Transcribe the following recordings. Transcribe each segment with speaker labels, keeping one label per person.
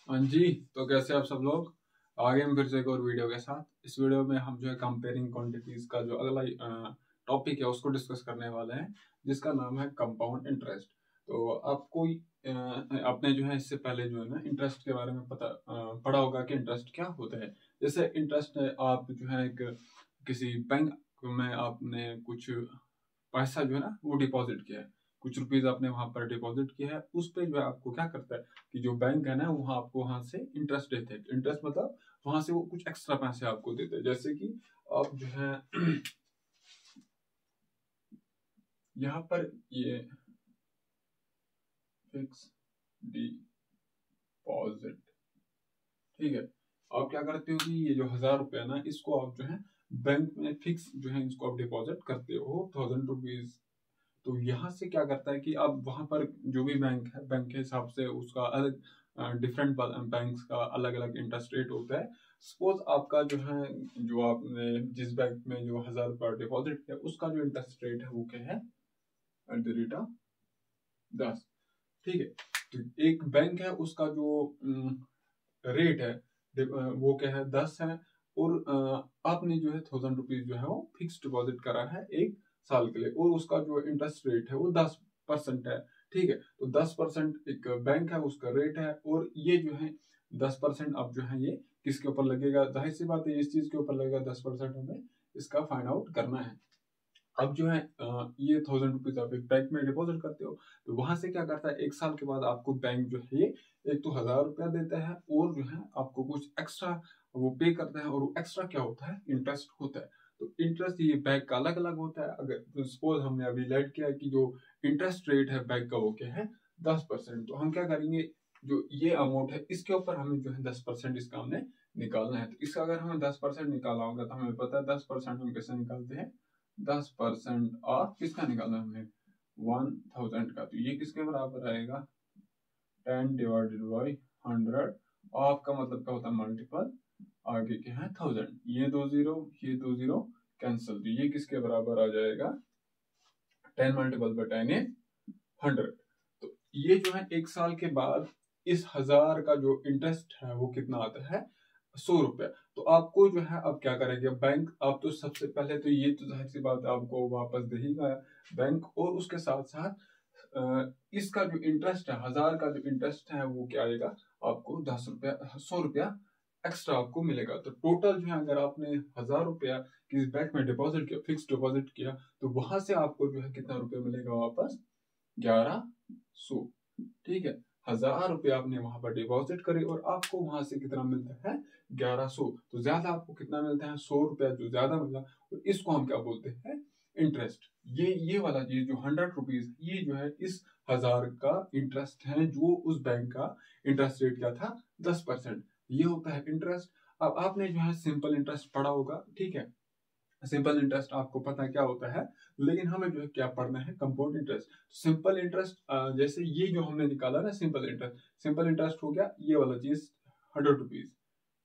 Speaker 1: हाँ जी। तो कैसे आप सब लोग आगे हम फिर से एक और वीडियो के साथ। इस वीडियो में हम जो है कंपेयरिंग क्वांटिटीज का जो अगला टॉपिक है उसको डिस्कस करने वाले हैं, जिसका नाम है कंपाउंड इंटरेस्ट। तो आपको आपने जो है इससे पहले जो है ना इंटरेस्ट के बारे में पढ़ा होगा कि इंटरेस्ट क्या होता है। जैसे इंटरेस्ट है, आप जो है किसी बैंक में आपने कुछ पैसा जो है ना वो डिपॉजिट किया है, कुछ रुपीज आपने वहां पर डिपॉजिट किया है, उस पे जो है आपको क्या करता है कि जो बैंक है ना वहाँ आपको वहां से इंटरेस्ट देते हैं। इंटरेस्ट मतलब वहां से वो कुछ एक्स्ट्रा पैसे आपको देते हैं। जैसे कि आप जो है यहाँ पर ये फिक्स डिपॉजिट, ठीक है। आप क्या करते हो कि ये जो 1000 रुपया ना इसको आप जो है बैंक में फिक्स जो है इसको आप डिपॉजिट करते हो 1000 रुपीज। तो यहाँ से क्या करता है कि अब वहां पर जो भी बैंक है, बैंक के हिसाब से उसका अलग डिफरेंट बैंक्स का अलग अलग इंटरेस्ट रेट होता है। सपोज आपका जो है जो आपने जिस बैंक में जो 1000 रुपया डिपॉजिट किया उसका जो इंटरेस्ट रेट है वो क्या है, एट द रेट ऑफ 10, ठीक है। तो एक बैंक है उसका जो रेट है वो क्या है 10 है, और आपने जो है 1000 रुपीज जो है वो फिक्स डिपॉजिट करा है 1 साल के लिए, और उसका जो इंटरेस्ट रेट है वो 10% है, ठीक है। तो 10% एक बैंक है उसका रेट है, और ये जो है 10% अब जो है ये किसके ऊपर लगेगा, जाहिर सी बात है इस चीज के ऊपर लगेगा 10%, हमें इसका फाइंड आउट करना है। अब जो है ये 1000 रुपीज आप एक बैंक में डिपॉजिट करते हो, तो वहां से क्या करता है 1 साल के बाद आपको बैंक जो है ये एक तो 1000 रुपया देता है, और जो है आपको कुछ एक्स्ट्रा वो पे करता है, और वो एक्स्ट्रा क्या होता है, इंटरेस्ट होता है। तो इंटरेस्ट ये बैंक का अलग अलग होता है। अगर सपोज हमने अभी लेट किया कि जो इंटरेस्ट रेट है बैंक का वो क्या है 10%, तो हम क्या करेंगे, जो ये अमाउंट है इसके ऊपर हमें जो है 10% इसका हमने निकालना है। तो इसका अगर हमें 10% निकाला होगा तो हमें पता है 10% हम कैसे निकालते हैं, 10% ऑफ किसका निकालना है हमें, 1000 का। तो ये किसके बराबर आएगा, 10 डिवाइडेड बाई 100। ऑफ का मतलब क्या होता है, मल्टीपल, आगे क्या है 1000, ये 2 0 कैंसिल, तो ये किसके बराबर आ जाएगा, 10 मल्टीपल बाई 10 इज 100। तो ये जो है 1 साल के बाद इस 1000 का जो इंटरेस्ट है वो कितना आता है, 100 रुपया। तो आपको जो है अब क्या करेंगे बैंक, आप तो सबसे पहले तो ये तो जाहिर सी बात है आपको वापस देगा बैंक, और उसके साथ साथ इसका जो इंटरेस्ट है 1000 का जो इंटरेस्ट है वो क्या आएगा, आपको 10 रुपया 100 रुपया एक्स्ट्रा आपको मिलेगा। तो टोटल जो है अगर आपने 1000 रुपया किसी बैंक में डिपॉजिट किया, फिक्स डिपॉजिट किया, तो वहां से आपको जो है कितना रुपया मिलेगा वापस, 1100, ठीक है। 1000 रुपया आपने वहां पर डिपॉजिट करे और आपको वहां से कितना मिलता है, 1100। तो ज्यादा आपको कितना मिलता है, 100 रुपया जो ज्यादा मिला, और इसको हम क्या बोलते हैं, इंटरेस्ट। ये वाला चीज जो 100 रुपीज, ये जो है इस 1000 का इंटरेस्ट है, जो उस बैंक का इंटरेस्ट रेट क्या था, 10%। ये होता है इंटरेस्ट। अब आपने जो है सिंपल इंटरेस्ट पढ़ा होगा, ठीक है। सिंपल इंटरेस्ट आपको पता है क्या होता है, लेकिन हमें जो है क्या पढ़ना है, कंपाउंड इंटरेस्ट। सिंपल इंटरेस्ट जैसे ये जो हमने निकाला ना सिंपल इंटरेस्ट हो गया ये वाला चीज 100 रुपीज,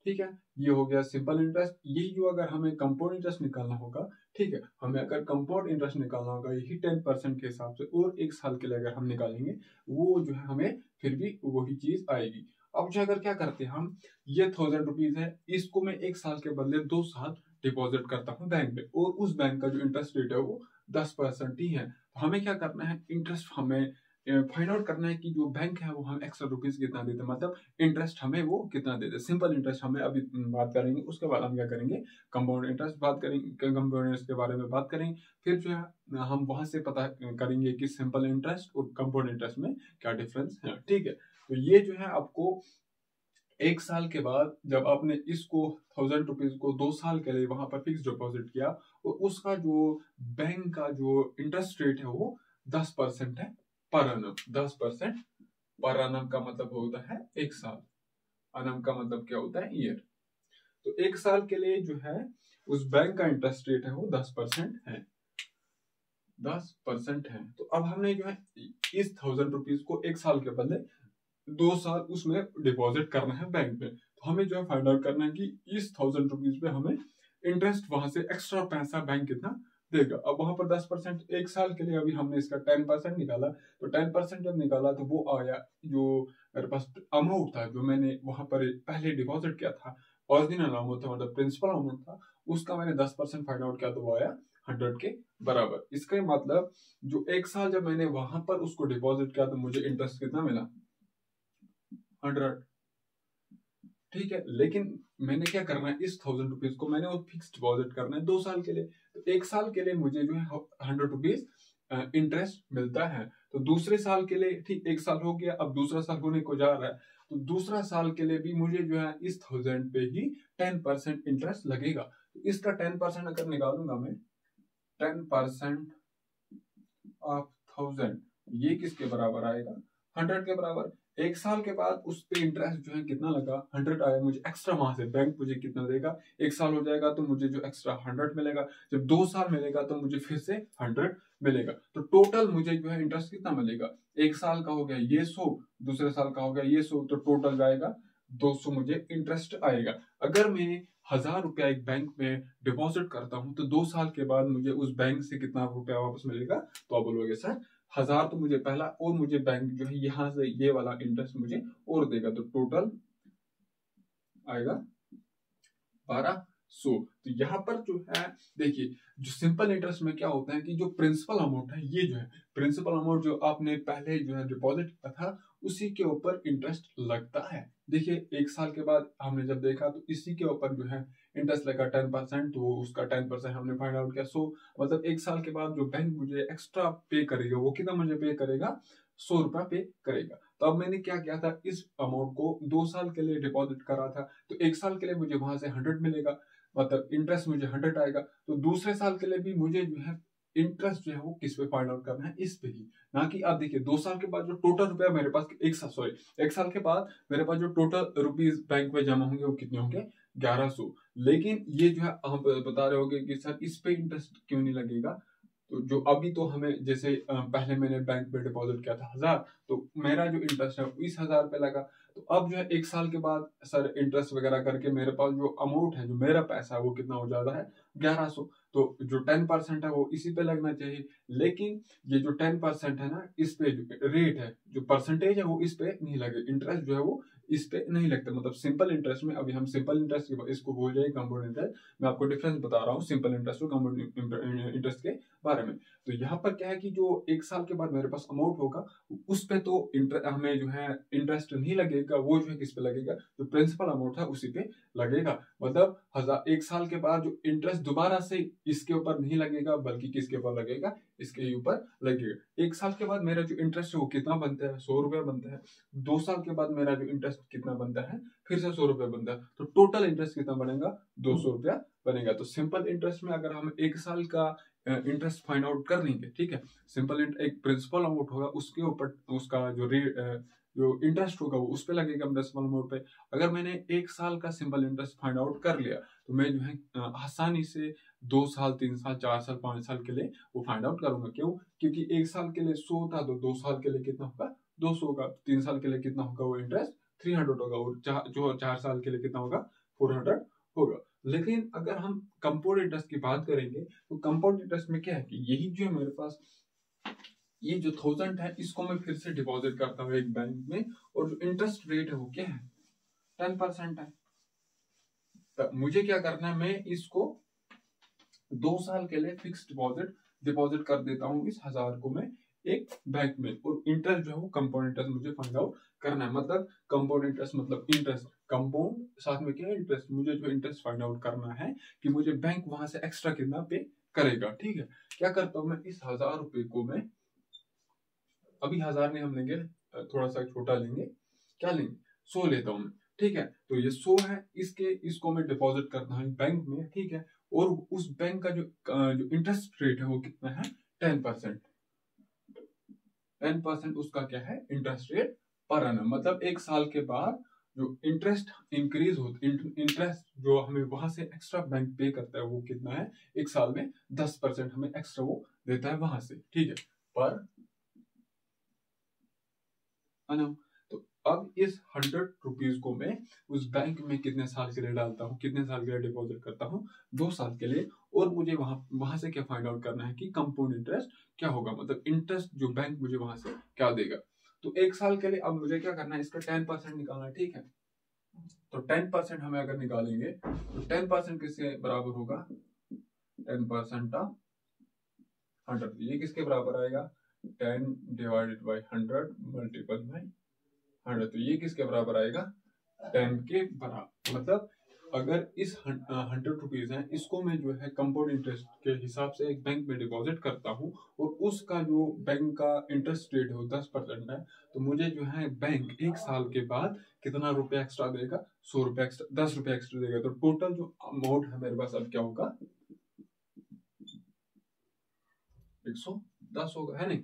Speaker 1: ठीक है। ये हो गया सिंपल इंटरेस्ट। यही जो अगर हमें कंपाउंड इंटरेस्ट निकालना होगा, ठीक है, हमें अगर कंपाउंड इंटरेस्ट निकालना होगा यही 10% के हिसाब से, और 1 साल के लिए अगर हम निकालेंगे वो जो है हमें फिर भी वही चीज आएगी। अब जो अगर क्या करते हैं हम, ये 1000 रुपीज है, इसको मैं 1 साल के बदले 2 साल डिपॉजिट करता हूँ बैंक में, और उस बैंक का जो इंटरेस्ट रेट है वो 10% ही है। तो हमें क्या करना है, इंटरेस्ट हमें फाइंड आउट करना है कि जो बैंक है वो हम एक्स्ट्रा रुपीज कितना देते हैं, मतलब इंटरेस्ट हमें वो कितना देते हैं। सिंपल इंटरेस्ट हमें अभी बात करेंगे, उसके बाद हम क्या करेंगे, कंपाउंड इंटरेस्ट बात करेंगे, कंपाउंड इंटरेस्ट के बारे में बात करेंगे। फिर जो है हम वहां से पता करेंगे कि सिंपल इंटरेस्ट और कंपाउंड इंटरेस्ट में क्या डिफरेंस है, ठीक है। तो ये जो है आपको 1 साल के बाद जब आपने इसको 1000 रुपीज को 2 साल के लिए वहां पर फिक्स डिपॉजिट किया, और उसका जो बैंक का जो इंटरेस्ट रेट है वो 10% है पर annum। 10% पर annum का मतलब होता है 1 साल, annum का मतलब क्या होता है, ईयर। तो 1 साल के लिए जो है उस बैंक का इंटरेस्ट रेट है वो 10% है, 10% है। तो अब हमने जो है इस 1000 रुपीज को 1 साल के बदले 2 साल उसमें डिपॉजिट करना है बैंक में। तो हमें जो है फाइंड आउट करना है कि इस 1000 रुपीज पे हमें इंटरेस्ट वहां से एक्स्ट्रा पैसा बैंक कितना देगा। अब वहां पर 10% एक साल के लिए, अभी हमने इसका 10% निकाला, तो 10% जब निकाला तो वो आया, जो मेरे पास अमाउंट था जो मैंने वहां पर पहले डिपॉजिट किया था, ओरिजिनल अमाउंट था, मतलब प्रिंसिपल अमाउंट था, उसका मैंने 10% फाइंड आउट किया तो वो आया 100 के बराबर। इसका मतलब जो एक साल जब मैंने वहां पर उसको डिपॉजिट किया तो मुझे इंटरेस्ट कितना मिला, 100। ठीक है, लेकिन मैंने क्या करना है, इस 1000 रुपीज को मैंने वो फिक्स डिपॉजिट करना है 2 साल के लिए। तो एक साल के लिए मुझे जो है 100 रुपीज इंटरेस्ट मिलता है। तो दूसरे साल के लिए, ठीक, एक साल हो गया, अब दूसरा साल होने को जा रहा है, तो दूसरा साल के लिए भी मुझे जो है इस 1000 पे ही 10% इंटरेस्ट लगेगा। तो इसका 10% अगर निकालूंगा मैं, 10% ऑफ 1000, ये किसके बराबर आएगा, 100 के बराबर। एक साल के बाद उस पे इंटरेस्ट जो है कितना लगा, 100 आया, मुझे एक्स्ट्रा वहां से बैंक मुझे कितना देगा, एक साल हो जाएगा तो मुझे जो एक्स्ट्रा 100 मिलेगा, जब 2 साल मिलेगा तो मुझे फिर से 100 मिलेगा। तो टोटल मुझे जो है इंटरेस्ट कितना मिलेगा, एक साल का हो गया ये 100, दूसरे साल का हो गया ये 100, तो टोटल जाएगा 200 मुझे इंटरेस्ट आएगा। अगर मैं 1000 रुपया एक बैंक में डिपॉजिट करता हूं तो 2 साल के बाद मुझे उस बैंक से कितना रुपया वापस मिलेगा, तो आप बोलोगे सर 1000 तो मुझे पहला, और मुझे बैंक जो है यहां से ये वाला इंटरेस्ट मुझे और देगा, तो टोटल आएगा 1200। तो यहाँ पर जो है देखिए, जो सिंपल इंटरेस्ट में क्या होता है कि जो प्रिंसिपल अमाउंट है, ये जो है प्रिंसिपल अमाउंट जो आपने पहले जो है डिपॉजिट किया था, उसी के ऊपर इंटरेस्ट लगता है। देखिए एक साल के बाद हमने जब देखा तो इसी के ऊपर जो है इंटरेस्ट लगा 10%, तो उसका 10% हमने फाइंड आउट किया। सो मतलब एक साल के बाद जो बैंक मुझे एक्स्ट्रा पे करेगा, वो कितना मुझे पे करेगा, 100 रुपया पे करेगा। तो अब मैंने क्या किया था, इस अमाउंट को 2 साल के लिए डिपॉजिट करा था, तो एक साल के लिए मुझे वहां से 100 मिलेगा, मतलब इंटरेस्ट मुझे 100 आएगा। तो दूसरे साल के लिए भी मुझे जो है इंटरेस्ट जो है वो किस पे फाइंड आउट करना है, इस पे ही, ना कि आप देखिए 2 साल के बाद जो टोटल रुपया मेरे पास, एक साल के बाद मेरे पास जो टोटल रुपीज बैंक में जमा होंगे वो कितने होंगे, 1100। लेकिन ये जो है हम बता रहे होंगे कि सर इस पे इंटरेस्ट क्यों नहीं लगेगा, तो जो अभी तो हमें जैसे पहले मैंने बैंक में डिपॉजिट किया था 1000, तो मेरा जो इंटरेस्ट है इस 1000 पे लगा। तो अब जो है एक साल के बाद सर इंटरेस्ट वगैरह करके मेरे पास जो अमाउंट है, जो मेरा पैसा है वो कितना हो जाता है, 1100। तो जो 10% है वो इसी पे लगना चाहिए, लेकिन ये जो 10% है ना, इस पे जो रेट है, जो परसेंटेज है वो इस पे नहीं लगे, इंटरेस्ट जो है वो इस पे नहीं लगता। मतलब सिंपल इंटरेस्ट में, अभी हम सिंपल इंटरेस्ट इसको बोल जाए कंपाउंड इंटरेस्ट, मैं आपको डिफरेंस बता रहा हूँ सिंपल इंटरेस्ट और कंपाउंड इंटरेस्ट के बारे में। तो यहाँ पर क्या है कि जो एक साल के बाद मेरे पास अमाउंट होगा, उस पे तो हमें जो है इंटरेस्ट नहीं लगेगा, वो जो है किस पे लगेगा, जो प्रिंसिपल अमाउंट था उसी पे लगेगा। मतलब एक साल के बाद जो इंटरेस्ट दोबारा से इसके ऊपर नहीं लगेगा, बल्कि किसके ऊपर लगेगा, इसके ऊपर लगेगा। एक साल के बाद मेरा जो इंटरेस्ट है वो कितना बनता है, 100 रुपया बनता है। 2 साल के बाद मेरा जो इंटरेस्ट कितना बनता है, फिर से 100 रुपया बनता है। तो टोटल इंटरेस्ट कितना बनेगा, 200 रुपया बनेगा। तो सिंपल इंटरेस्ट में अगर हम एक साल का इंटरेस्ट फाइंड आउट कर लेंगे, ठीक है, सिंपल एक प्रिंसिपल अमाउंट होगा, उसके ऊपर उसका जो रेट जो इंटरेस्ट होगा वो उस पे लगेगा प्रिंसिपल अमाउंट पे। अगर मैंने एक साल का सिंपल इंटरेस्ट फाइंड आउट कर लिया तो मैं जो है आसानी से 2 साल 3 साल 4 साल 5 साल के लिए वो फाइंड आउट करूंगा। क्यों, क्योंकि एक साल के लिए 100 था, तो 2 साल के लिए कितना होगा, 200 होगा। 3 साल के लिए कितना होगा वो इंटरेस्ट, 300 होगा, और जो 4 साल के लिए कितना होगा, 400 होगा। लेकिन अगर हम कंपाउंड इंटरेस्ट की बात करेंगे तो कंपाउंड इंटरेस्ट में क्या है कि यही जो है मेरे पास ये जो 1000 है, इसको मैं फिर से डिपॉजिट करता हूँ एक बैंक में, और जो इंटरेस्ट रेट है वो क्या है, 10% है। तो मुझे क्या करना है, मैं इसको 2 साल के लिए फिक्स डिपॉजिट कर देता हूँ इस 1000 को मैं एक बैंक में, और इंटरेस्ट जो है वो कंपाउंड इंटरेस्ट मुझे फाइंड आउट करना है। मतलब कंपाउंड इंटरेस्ट मतलब इंटरेस्ट, कंपाउंड साथ में क्या है, इंटरेस्ट। मुझे जो इंटरेस्ट फाइंड आउट करना है कि मुझे बैंक वहां से एक्स्ट्रा कितना पे करेगा। ठीक है, क्या करता हूँ मैं, इस 1000 रुपए को मैं अभी 1000 नहीं हम लेंगे, थोड़ा सा छोटा लेंगे, क्या लेंगे, 100 लेता हूँ मैं। ठीक है, तो ये 100 है, इसको मैं डिपॉजिट करता हूँ बैंक में। ठीक है, और उस बैंक का जो इंटरेस्ट रेट है वो कितना है, 10%। 10% उसका क्या है, इंटरेस्ट रेट पर एनम। मतलब एक साल के बाद जो इंटरेस्ट इंक्रीज होता, इंटरेस्ट जो हमें वहां से एक्स्ट्रा बैंक पे करता है वो कितना है, एक साल में 10% हमें एक्स्ट्रा वो देता है वहां से। ठीक है, पर एनम। तो अब इस 100 रुपीज को मैं उस बैंक में कितने साल के लिए डालता हूँ, कितने साल के लिए डिपॉजिट करता हूँ, 2 साल के लिए। और मुझे वहां से क्या फाइंड आउट करना है कि कंपाउंड इंटरेस्ट क्या होगा, मतलब इंटरेस्ट जो बैंक मुझे वहां से क्या देगा। तो 1 साल के लिए अब मुझे क्या करना है, इसका 10% निकालना है, ठीक है। तो 10% हमें अगर निकालेंगे तो 10% किसके बराबर होगा, 10% ऑफ 100, ये किसके बराबर आएगा, 10 डिवाइडेड बाई 100 मल्टीपल बाई 100, तो ये किसके बराबर आएगा, 10 के बराबर। मतलब अगर इस 100 रुपीज है, इसको मैं जो है कंपाउंड इंटरेस्ट के हिसाब से एक बैंक में डिपॉजिट करता हूँ और उसका जो बैंक का इंटरेस्ट रेट है वो 10% है, तो मुझे जो है बैंक 1 साल के बाद कितना रुपया एक्स्ट्रा देगा, 100 रुपया एक्स्ट्रा, 10 रुपया एक्स्ट्रा देगा। तो टोटल जो अमाउंट है मेरे पास अब क्या होगा, 110 होगा, है नहीं।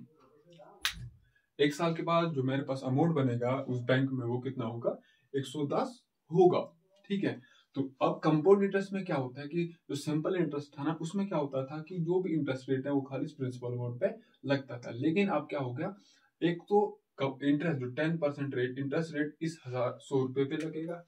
Speaker 1: 1 साल के बाद जो मेरे पास अमाउंट बनेगा उस बैंक में वो कितना होगा, 110 होगा, ठीक है। तो अब कंपाउंड इंटरेस्ट में क्या होता है कि जो सिंपल इंटरेस्ट था ना, उसमें क्या होता था कि जो भी इंटरेस्ट रेट है वो खाली प्रिंसिपल अमाउंट पे लगता था। लेकिन अब क्या हो गया, एक तो इंटरेस्ट जो 10% रेट इंटरेस्ट रेट इस 100 रुपए पे लगेगा,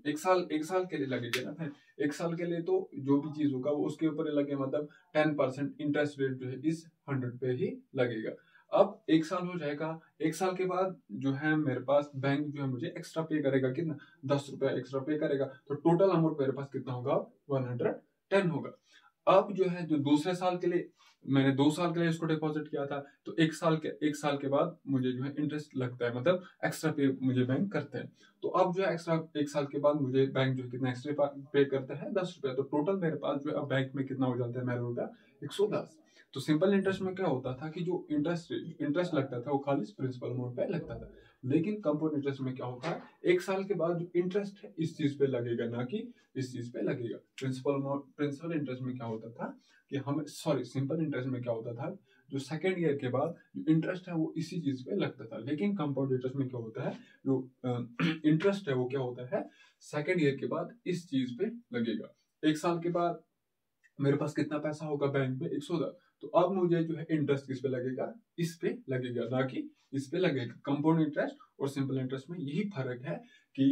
Speaker 1: 1 साल के लिए लगेगा ना। फिर 1 साल के लिए तो जो भी चीज होगा वो उसके ऊपर लगे, मतलब 10% इंटरेस्ट रेट जो है इस 100 पे ही लगेगा। अब 1 साल हो जाएगा, 1 साल के बाद जो है मेरे पास बैंक जो है मुझे एक्स्ट्रा पे करेगा, कितना, 10 रुपया एक्स्ट्रा पे करेगा। तो टोटल अमाउंट मेरे पास कितना होगा, 110 होगा। अब जो है जो दूसरे साल के लिए मैंने 2 साल के लिए इसको डिपॉजिट किया था, तो 1 साल के बाद मुझे जो है इंटरेस्ट लगता है, मतलब एक्स्ट्रा पे मुझे बैंक करते हैं। तो अब जो है एक्स्ट्रा 1 साल के बाद मुझे बैंक जो है कितना एक्स्ट्रा पे करता है, 10 रुपया। तो टोटल मेरे पास जो है अब बैंक में कितना हो जाता है मेरा रुपया, 110। तो सिंपल इंटरेस्ट में क्या होता था कि जो इंटरेस्ट लगता था वो खाली प्रिंसिपल अमाउंट पे लगता था। लेकिन कंपाउंड इंटरेस्ट में क्या होता है, 1 साल के बाद जो इंटरेस्ट है इस चीज पे लगेगा, ना कि इस चीज पे लगेगा। प्रिंसिपल इंटरेस्ट में क्या होता था कि हमें, सॉरी, सिंपल इंटरेस्ट में क्या होता था, जो सेकेंड ईयर के बाद जो इंटरेस्ट है वो इसी चीज पे लगता था। लेकिन कंपाउंड इंटरेस्ट में क्या होता है, जो इंटरेस्ट है वो क्या होता है, सेकेंड ईयर के बाद इस चीज पे लगेगा। 1 साल के बाद मेरे पास कितना पैसा होगा बैंक में, 110। तो अब मुझे जो है इंटरेस्ट किस पे लगेगा, इस पे लगेगा, ना कि इस पे लगेगा। कंपाउंड इंटरेस्ट और सिंपल इंटरेस्ट में यही फर्क है कि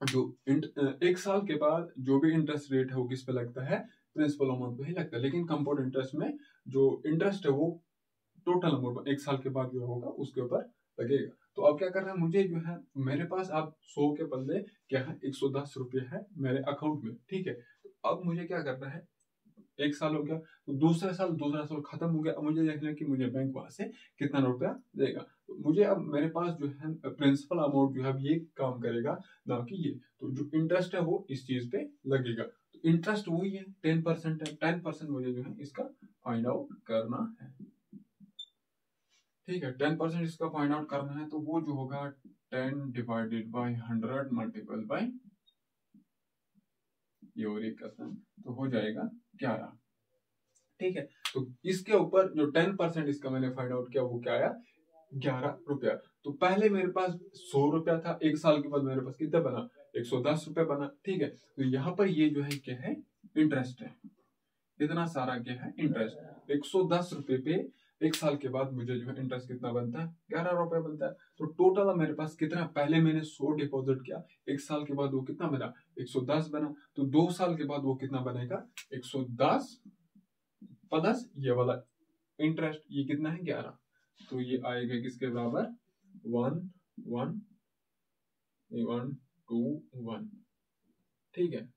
Speaker 1: जो 1 साल के बाद जो भी इंटरेस्ट रेट है वो किस पे लगता है, प्रिंसिपल अमाउंट पे ही लगता है। लेकिन कंपाउंड इंटरेस्ट में जो इंटरेस्ट है वो टोटल अमाउंट 1 साल के बाद जो होगा उसके ऊपर लगेगा। तो अब क्या करना है मुझे, जो है मेरे पास अब 100 के बदले क्या है, 110 रुपये है मेरे अकाउंट में, ठीक है। तो अब मुझे क्या करना है, 1 साल हो गया, तो दूसरा साल खत्म हो गया। अब मुझे देखना है कि मुझे बैंक वहां से कितना रुपया देगा। तो मुझे अब मेरे पास जो है प्रिंसिपल अमाउंट जो है अब ये काम करेगा, ना कि ये। तो जो इंटरेस्ट है वो इस चीज पे लगेगा। तो इंटरेस्ट वही है, 10% है, 10% मुझे जो है इसका फाइंड आउट करना है, ठीक है। 10% इसका फाइंड आउट करना है, तो वो जो होगा 10 डिवाइडेड बाई 100 मल्टीपल बाई ये और एक कसम, तो हो जाएगा 11, ठीक है। तो इसके ऊपर जो 10% इसका मैंने फाइंड आउट किया वो क्या आया, 11 रुपया। तो पहले मेरे पास 100 रुपया था, 1 साल के बाद मेरे पास कितना बना, 110 रुपया बना, ठीक है। तो यहाँ पर ये जो है क्या है, इंटरेस्ट है, इतना सारा क्या है, इंटरेस्ट। 110 रुपए पे 1 साल के बाद मुझे जो है इंटरेस्ट कितना बनता है, 11 रुपया बनता है। तो टोटल मेरे पास कितना, पहले मैंने 100 डिपॉजिट किया, 1 साल के बाद वो कितना बना, 110 बना। तो 2 साल के बाद वो कितना बनेगा, 110 प्लस ये वाला इंटरेस्ट, ये कितना है, 11। तो ये आएगा किसके बराबर, 1 1 1 2 1, ठीक है।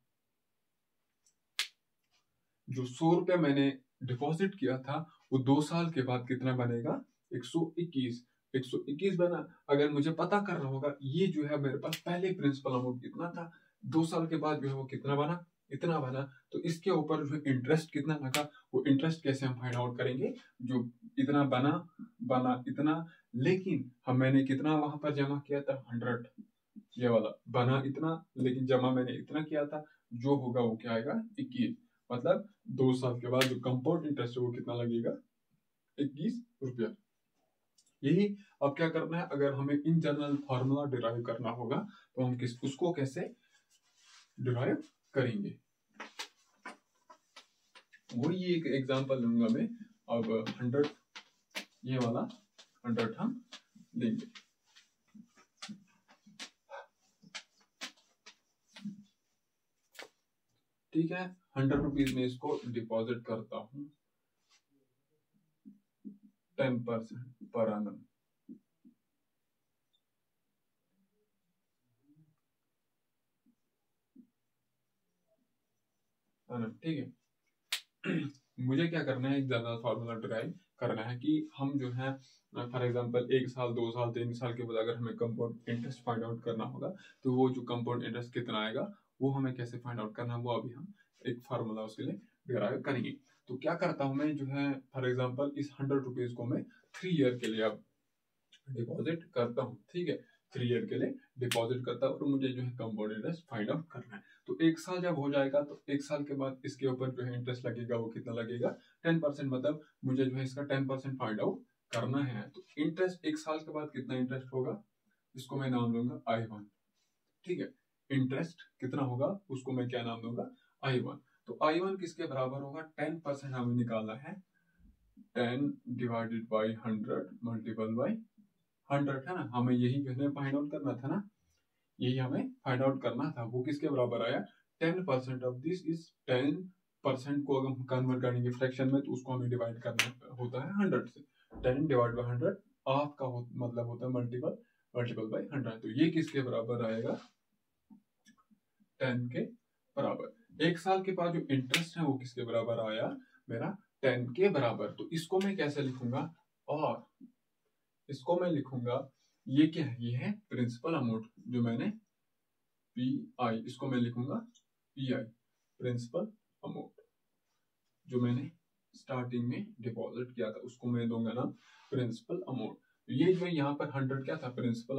Speaker 1: जो 100 रुपया मैंने डिपॉजिट किया था वो 2 साल के बाद कितना बनेगा, 121 121 बना। अगर मुझे पता करना होगा ये जो है मेरे पास पहले प्रिंसिपल अमाउंट कितना था, 2 साल के बाद जो है वो कितना बना, इतना बना। तो इसके ऊपर जो इंटरेस्ट कितना लगा, वो इंटरेस्ट कैसे हम फाइंड आउट करेंगे, जो इतना बना इतना, लेकिन मैंने कितना वहां पर जमा किया था, 100, ये वाला बना इतना, लेकिन जमा मैंने इतना किया था, जो होगा वो क्या आएगा, 21। मतलब 2 साल के बाद जो कंपाउंड इंटरेस्ट है वो कितना लगेगा, 21 रुपया। यही अब क्या करना है, अगर हमें इन जनरल फॉर्मूला डिराइव करना होगा तो हम उसको कैसे डिराइव करेंगे, वही एक एग्जांपल लूंगा मैं। अब 100 ये वाला 100 हम लेंगे, ठीक है। 100 रुपीज में इसको डिपॉजिट करता हूँ 10% पर annum। ठीक है। मुझे क्या करना है, एक ज्यादा फॉर्मूला ड्राइव करना है कि हम जो है फॉर एग्जांपल 1 साल 2 साल 3 साल के बाद अगर हमें कंपाउंड इंटरेस्ट फाइंड आउट करना होगा तो वो जो कंपाउंड इंटरेस्ट कितना आएगा वो हमें कैसे फाइंड आउट करना है, वो अभी हम एक फार्मूला उसके लिए ड्राइव करेंगे। तो क्या करता हूँ मैं जो है फॉर एग्जांपल इस 100 रुपीज को मैं 3 ईयर के लिए अब डिपॉजिट करता हूँ। ठीक है, 3 ईयर के लिए डिपॉजिट करता हूँ और मुझे जो है कंपाउंड इंटरेस्ट फाइंड आउट करना है। तो 1 साल जब हो जाएगा तो 1 साल के बाद इसके ऊपर जो है इंटरेस्ट लगेगा वो कितना लगेगा 10%, मतलब मुझे जो है इसका 10% फाइंड आउट करना है। तो इंटरेस्ट 1 साल के बाद कितना इंटरेस्ट होगा, इसको मैं नाम दूंगा I1। ठीक है, इंटरेस्ट कितना होगा उसको मैं क्या नाम दूंगा, I1। तो I1 किसके बराबर होगा, 10% हमें निकालना है, 10 डिवाइडेड बाई 100 मल्टीपल बाई 100 है ना, हमें यही जो है फाइंड आउट करना था ना, यही हमें फाइंड आउट करना था। वो किसके बराबर आया, 10% ऑफ दिस इज 10% को अगर हम कन्वर्ट करेंगे फ्रैक्शन में तो उसको हमें डिवाइड करना होता है 100 से। 10 डिवाइड बाई 100 हाफ का मतलब होता है मल्टीपल बाई 100। तो ये किसके बराबर आएगा, 10 के बराबर। 1 साल के बाद जो इंटरेस्ट है वो किसके बराबर आया, मेरा 10 के बराबर। तो इसको मैं कैसे लिखूंगा, और इसको मैं लिखूंगा, ये क्या है, ये है प्रिंसिपल अमाउंट जो मैंने PI, इसको मैं लिखूंगा PI, प्रिंसिपल अमाउंट जो मैंने स्टार्टिंग में डिपॉजिट किया था उसको मैं दूंगा ना प्रिंसिपल अमाउंट। ये जो यहाँ पर 100 क्या था, प्रिंसिपल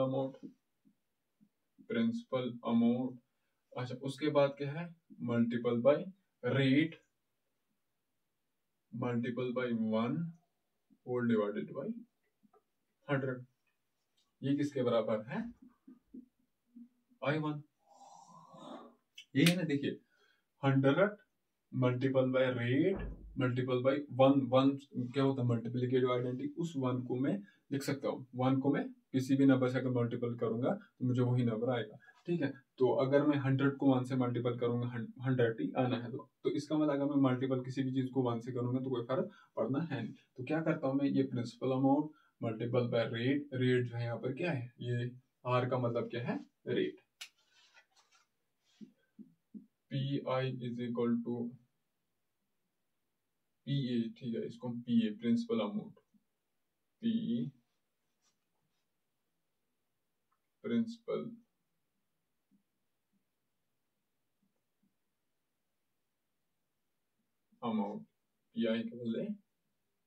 Speaker 1: अमाउंट। अच्छा, उसके बाद क्या है, multiple by rate multiple by 1 whole divided by 100। ये किसके बराबर है, I1। ये है ना, देखिए 100 multiple by rate multiple by 1 क्या होता है, मल्टीप्लिकेटिव आइडेंटिटी। उस 1 को मैं लिख सकता हूँ, 1 को मैं किसी भी नंबर से अगर मल्टीपल करूंगा तो मुझे वही नंबर आएगा। ठीक है, तो अगर मैं 100 को 1 से मल्टीपल करूंगा 100 ही आना है, तो इसका मतलब अगर मैं मल्टीपल किसी भी चीज को 1 से करूंगा तो कोई फर्क पड़ना है नहीं। तो क्या करता हूँ मैं, ये principal amount multiple by rate, rate जो है यहाँ पर क्या है, ये R का मतलब क्या है, rate. PI is equal to PA। ठीक है, इसको हम PA principal amount, P principal amount, PI के बदले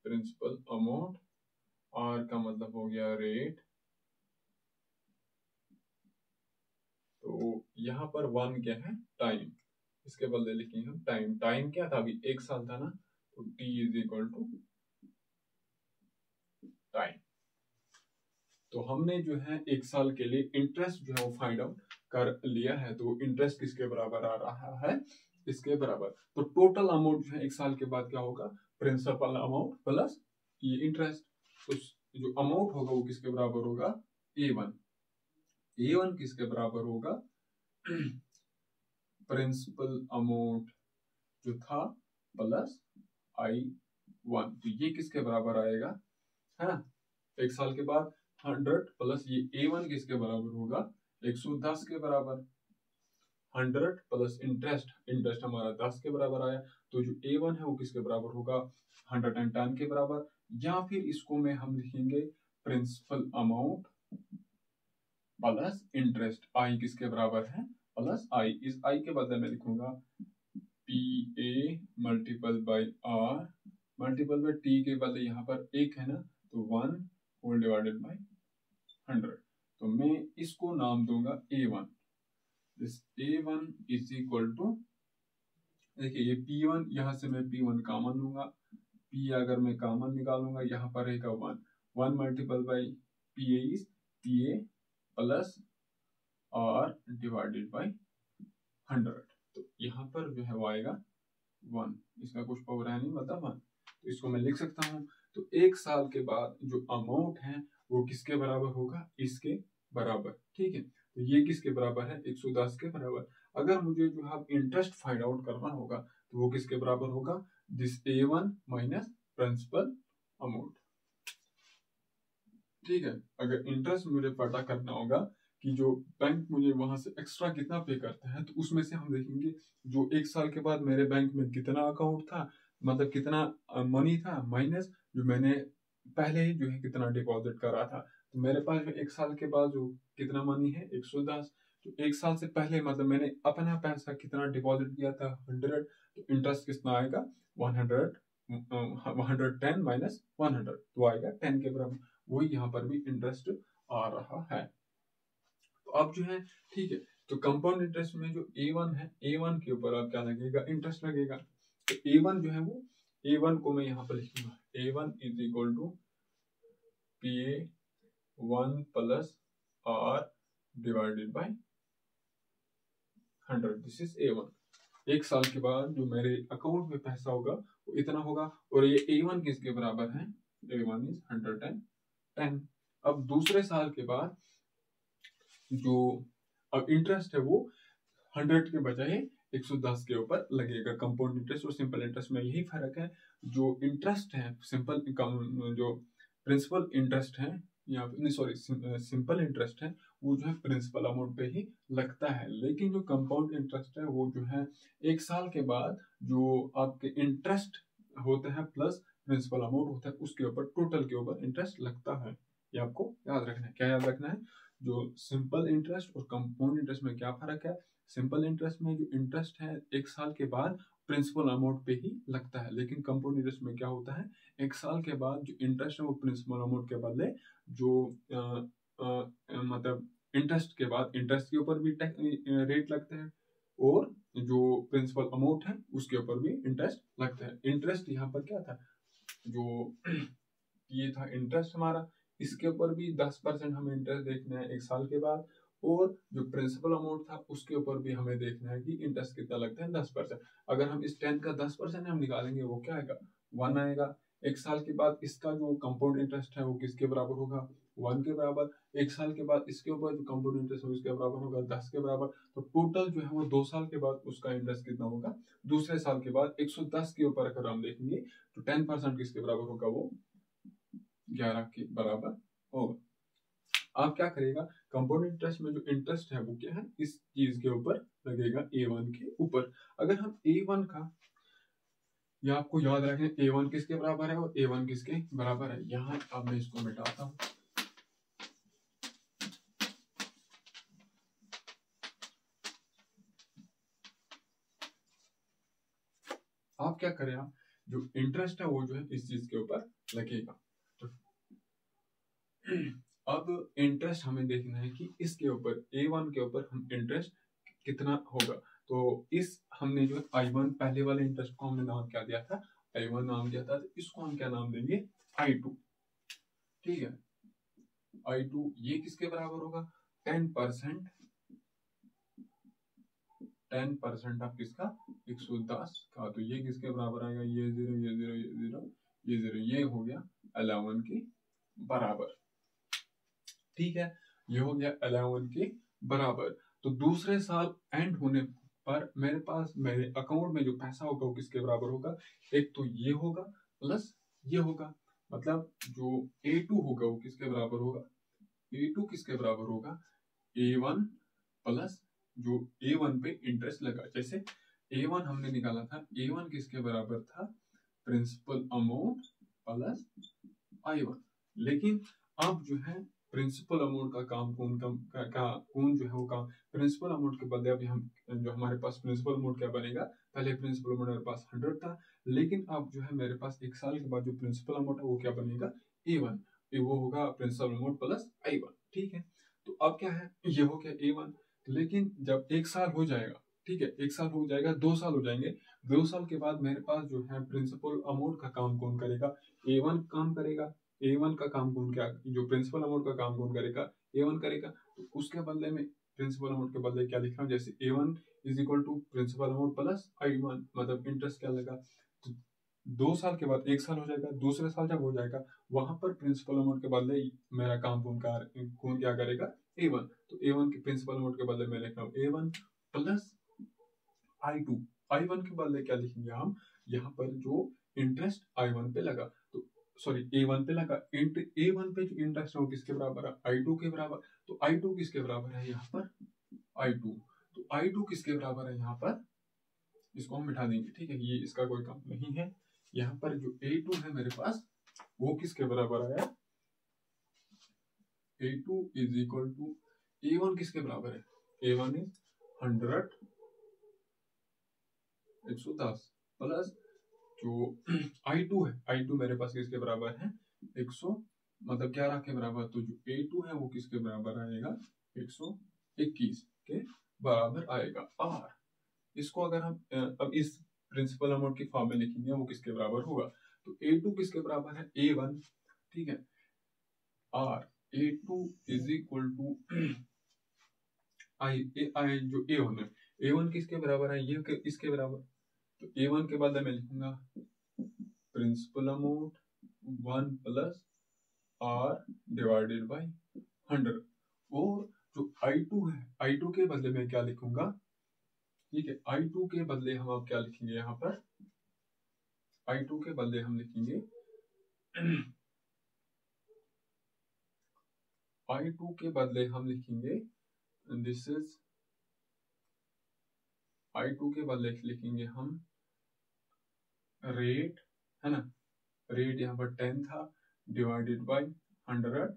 Speaker 1: प्रिंसिपल अमाउंट, R का मतलब हो गया रेट। तो यहाँ पर 1 क्या है, टाइम, इसके बदले लिखेंगे हम टाइम। टाइम क्या था, अभी 1 साल था ना, तो T is equal to time. तो हमने जो है 1 साल के लिए इंटरेस्ट जो है वो फाइंड आउट कर लिया है। तो इंटरेस्ट किसके बराबर आ रहा है, इसके बराबर। तो टोटल अमाउंट जो है 1 साल के बाद क्या होगा, प्रिंसिपल अमाउंट प्लस ये इंटरेस्ट। तो जो अमाउंट होगा वो किसके बराबर होगा, A1। A1 किसके बराबर होगा, प्रिंसिपल अमाउंट जो था प्लस I1। तो ये किसके बराबर आएगा, है ना। 1 साल के बाद 100 प्लस ये A1 किसके बराबर होगा, 110 के बराबर। 100 प्लस इंटरेस्ट हमारा 10 के बराबर आया। तो जो A1 है वो किसके बराबर होगा, 110 के बराबर। या फिर इसको में हम लिखेंगे principal amount plus interest, I किसके बराबर है, प्लस I। इस I के बदले में लिखूंगा PA multiple by R multiple by T के बदले यहाँ पर 1 है ना, तो 1 होल डिवाइडेड बाई 100। तो मैं इसको नाम दूंगा A1। This A1 is equal to, देखिए ये P1, यहां से मैं P1 कॉमन लूंगा, P अगर मैं कॉमन निकालूंगा यहाँ पर रहेगा 1 multiple by PA is PA plus R divided by 100। तो यहाँ पर जो है वो आएगा 1, इसका कुछ पावर है नहीं, मतलब 1। तो इसको मैं लिख सकता हूँ। तो 1 साल के बाद जो अमाउंट है वो किसके बराबर होगा, इसके बराबर। ठीक है, तो ये किसके बराबर है, 110 के बराबर। अगर मुझे जो है इंटरेस्ट फाइंड आउट करना होगा तो वो किसके बराबर होगा, this A1 minus principal amount. ठीक है, अगर इंटरेस्ट मुझे पता करना होगा कि जो बैंक मुझे वहां से एक्स्ट्रा कितना पे करता है, तो उसमें से हम देखेंगे जो 1 साल के बाद मेरे बैंक में कितना अकाउंट था, मतलब कितना मनी था, माइनस जो मैंने पहले ही जो है कितना डिपॉजिट करा था। तो मेरे पास जो 1 साल के बाद जो कितना मनी है 110, तो 1 साल से पहले मतलब मैंने अपना पैसा कितना डिपॉजिट किया था 100, तो इंटरेस्ट कितना आएगा 100, 110 माइनस 100 तो आएगा 10 के बराबर। वही यहाँ पर भी इंटरेस्ट आ रहा है। तो अब जो है ठीक है, तो कंपाउंड इंटरेस्ट में जो A1 है, A1 के ऊपर अब क्या लगेगा, इंटरेस्ट लगेगा। तो A1 जो है वो, A1 को मैं यहाँ पर लिखूंगा, A1 is equal to PA1 plus R divided by 100, this is A1। 1 साल के बाद जो मेरे अकाउंट में पैसा होगा वो इतना होगा, और ये A1 किसके बराबर है, A1 इज 110। अब दूसरे साल के बाद जो अब इंटरेस्ट है वो 100 के बजाय 110 के ऊपर लगेगा। कंपाउंड इंटरेस्ट और सिंपल इंटरेस्ट में यही फर्क है। जो इंटरेस्ट है सिंपल, जो प्रिंसिपल इंटरेस्ट है या नहीं सॉरी सिंपल इंटरेस्ट है वो जो है प्रिंसिपल अमाउंट पे ही लगता है, लेकिन जो कंपाउंड इंटरेस्ट है वो जो है 1 साल के बाद जो आपके इंटरेस्ट होते हैं प्लस प्रिंसिपल अमाउंट होता है उसके ऊपर टोटल के ऊपर इंटरेस्ट लगता है। ये आपको याद रखना है। क्या याद रखना है, जो सिंपल इंटरेस्ट और कंपाउंड इंटरेस्ट में क्या फर्क है। सिंपल इंटरेस्ट में जो इंटरेस्ट है 1 साल के बाद प्रिंसिपल अमाउंट पे ही लगता है, लेकिन कंपाउंड इंटरेस्ट में क्या होता है, 1 साल के बाद जो इंटरेस्ट है वो प्रिंसिपल अमाउंट के बदले जो मतलब इंटरेस्ट के बाद इंटरेस्ट के ऊपर भी रेट लगते हैं और जो प्रिंसिपल अमाउंट है उसके ऊपर भी इंटरेस्ट लगता है। इंटरेस्ट यहाँ पर क्या था, जो ये था इंटरेस्ट हमारा, इसके ऊपर भी 10% हमें इंटरेस्ट देखना है 1 साल के बाद, और जो प्रिंसिपल अमाउंट था उसके ऊपर भी हमें देखना है कि इंटरेस्ट कितना लगता है 10%। अगर हम इस 10 का 10% हम निकालेंगे वो क्या आएगा, 1 आएगा। 1 साल के बाद इसका जो कंपाउंड इंटरेस्ट है वो किसके बराबर होगा, 1 के बराबर। 1 साल के बाद इसके ऊपर जो कंपाउंड इंटरेस्ट है उसके बराबर होगा 10 के बराबर। तो टोटल जो है वो 2 साल के बाद उसका इंटरेस्ट कितना होगा, दूसरे साल के बाद 110 के ऊपर अगर हम देखेंगे तो 10% किसके बराबर होगा, वो 11 के बराबर होगा। आप क्या करेगा, कंपाउंड इंटरेस्ट में जो इंटरेस्ट है वो क्या है, इस चीज के ऊपर लगेगा A1 के ऊपर। अगर हम A1 का, या आपको याद रखें A1 किसके बराबर है और A1 किसके बराबर है। यहाँ अब मैं इसको मिटाता हूँ। आप क्या करें, आप जो इंटरेस्ट है वो जो है इस चीज के ऊपर लगेगा। तो अब इंटरेस्ट हमें देखना है कि इसके ऊपर A1 के ऊपर हम इंटरेस्ट कितना होगा। तो इस हमने जो I1 पहले वाले इंटरेस्ट को हमने नाम क्या दिया था, I1 नाम दिया था, तो इसको हम क्या नाम देंगे, I2। ठीक है, I2 ये किसके बराबर होगा, 10%, 10% ऑफ किसका 110 का। तो ये किसके बराबर आएगा, ये 0 ये 0 ये 0 ये 0, ये हो गया 11 के बराबर। ठीक है, ये हो गया 11 के बराबर। तो दूसरे साल एंड होने पर मेरे पास मेरे अकाउंट में जो पैसा होगा वो किसके बराबर होगा, एक तो ये होगा प्लस ये होगा। मतलब जो A2 होगा वो किसके बराबर होगा, A2 किसके बराबर होगा, A1 प्लस जो A1 पे इंटरेस्ट लगा। जैसे A1 हमने निकाला था, A1 किसके बराबर था, प्रिंसिपल अमाउंट प्लस I1। लेकिन अब जो है प्रिंसिपल अमाउंट का काम कौन कौन जो है वो काम, प्रिंसिपल अमाउंट के बदले अभी हम जो हमारे पास प्रिंसिपल अमाउंट क्या बनेगा, पहले प्रिंसिपल अमाउंट मेरे पास 100 था, लेकिन अब जो है मेरे पास 1 साल के बाद जो प्रिंसिपल अमाउंट है वो क्या बनेगा, A1, वो होगा प्रिंसिपल अमाउंट प्लस I1। ठीक है, तो अब क्या है, ये हो गया A1। लेकिन जब 1 साल हो जाएगा, ठीक है 1 साल हो जाएगा, 2 साल हो जाएंगे, 2 साल के बाद मेरे पास जो है प्रिंसिपल अमाउंट का काम कौन करेगा, A1 काम करेगा। A1 का काम कौन, क्या जो प्रिंसिपल अमाउंट का काम कौन करेगा, A1 करेगा। तो उसके बदले में प्रिंसिपल अमाउंट के बदले क्या लिख रहा हूँ, जैसे A1 is equal to principal amount plus I1, मतलब इंटरेस्ट क्या लगा। तो 2 साल के बाद 1 साल हो जाएगा, दूसरे साल जब हो जाएगा वहां पर प्रिंसिपल अमाउंट के बदले मेरा काम कौन क्या करेगा, A1। तो A1 के प्रिंसिपल अमाउंट के बदले मैं लिख रहा हूँ A1 प्लस I2, I1 के बदले क्या लिखेंगे हम, यहाँ पर जो इंटरेस्ट I1 पे लगा, तो सॉरी A1 पे लगा, A1 पे जो इंटरेस्ट है वो किसके बराबर है, I2 के बराबर। तो I2 किसके बराबर है यहाँ पर, I2, तो I2 किसके बराबर है यहाँ पर, इसको हम मिटा देंगे, ठीक है, ये इसका कोई काम नहीं है। यहाँ पर जो A2 है मेरे पास वो किसके बराबर आया, A2 is equal to A1 किसके बराबर है, A1 इज 100 110 प्लस जो I2 है, I2 मेरे पास किसके बराबर है 100 मतलब 11 के बराबर, तो जो A2 है वो किसके बराबर आएगा 121 के बराबर आएगा। और इसको अगर हम अब इस प्रिंसिपल अमाउंट की फॉर्म में लिखेंगे वो किसके बराबर होगा, तो A2 किसके बराबर है A1, ठीक है, और A2 इज इक्वल टू आई जो A1 है, A1 किसके बराबर है, ये इसके बराबर, तो A1 के बाद मैं लिखूंगा principal amount 1 plus R divided by 100, और जो I2 है, I2 के बदले में क्या लिखूंगा, ठीक है, I2 के बदले हम अब क्या लिखेंगे यहाँ पर, I2 के बदले हम लिखेंगे I2 के बदले हम लिखेंगे दिस इज I2 के बदले लिखेंगे हम रेट, है ना, रेट यहाँ पर 10 था डिवाइडेड बाय 100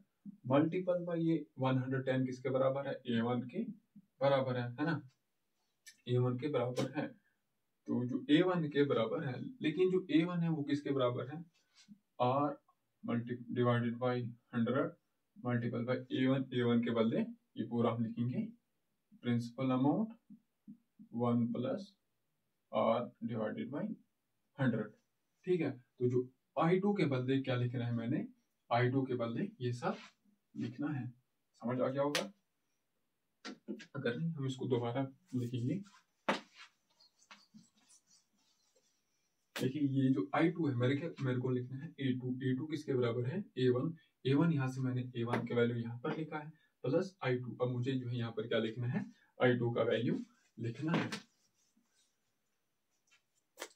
Speaker 1: मल्टीपल बाय ये 110 किसके बराबर है, A1 के बराबर है ना, A1 के बराबर है, तो जो A1 के बराबर है, लेकिन जो A1 है वो किसके बराबर है, R multi divided by 100 multiple by A1 के बदले ये पूरा हम लिखेंगे principal amount 1 plus R divided by 100, ठीक है। तो जो I2 के बदले क्या लिख रहे हैं मैंने, I2 के बदले ये सब लिखना है, समझ आ गया होगा। अगर नहीं हम इसको दोबारा लिखेंगे, देखिए ये जो I2 है मेरे को लिखना है A2 किसके बराबर है A1 यहाँ से मैंने A1 के वैल्यू यहाँ पर लिखा है प्लस I2, अब मुझे जो है यहाँ पर क्या लिखना है, I2 का वैल्यू लिखना है।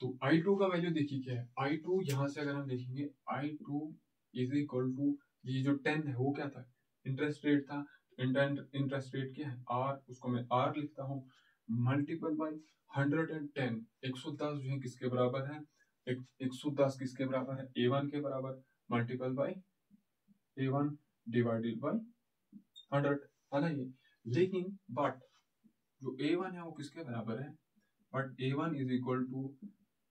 Speaker 1: तो I2 का वैल्यू देखिए क्या है, I2 यहाँ से अगर हम देखेंगे I2 इज इक्वल टू ये जो 10 है वो क्या था, इंटरेस्ट रेट था, इंटरेस्ट रेट क्या है R, उसको मैं R लिखता हूँ मल्टीपल बाय 110, 110 जो है किसके बराबर है, 110 किसके बराबर है A1 के बराबर multiple by A1 divided by 100, है ना ये, लेकिन बट जो A1 है वो किसके बराबर है, but A1 is equal to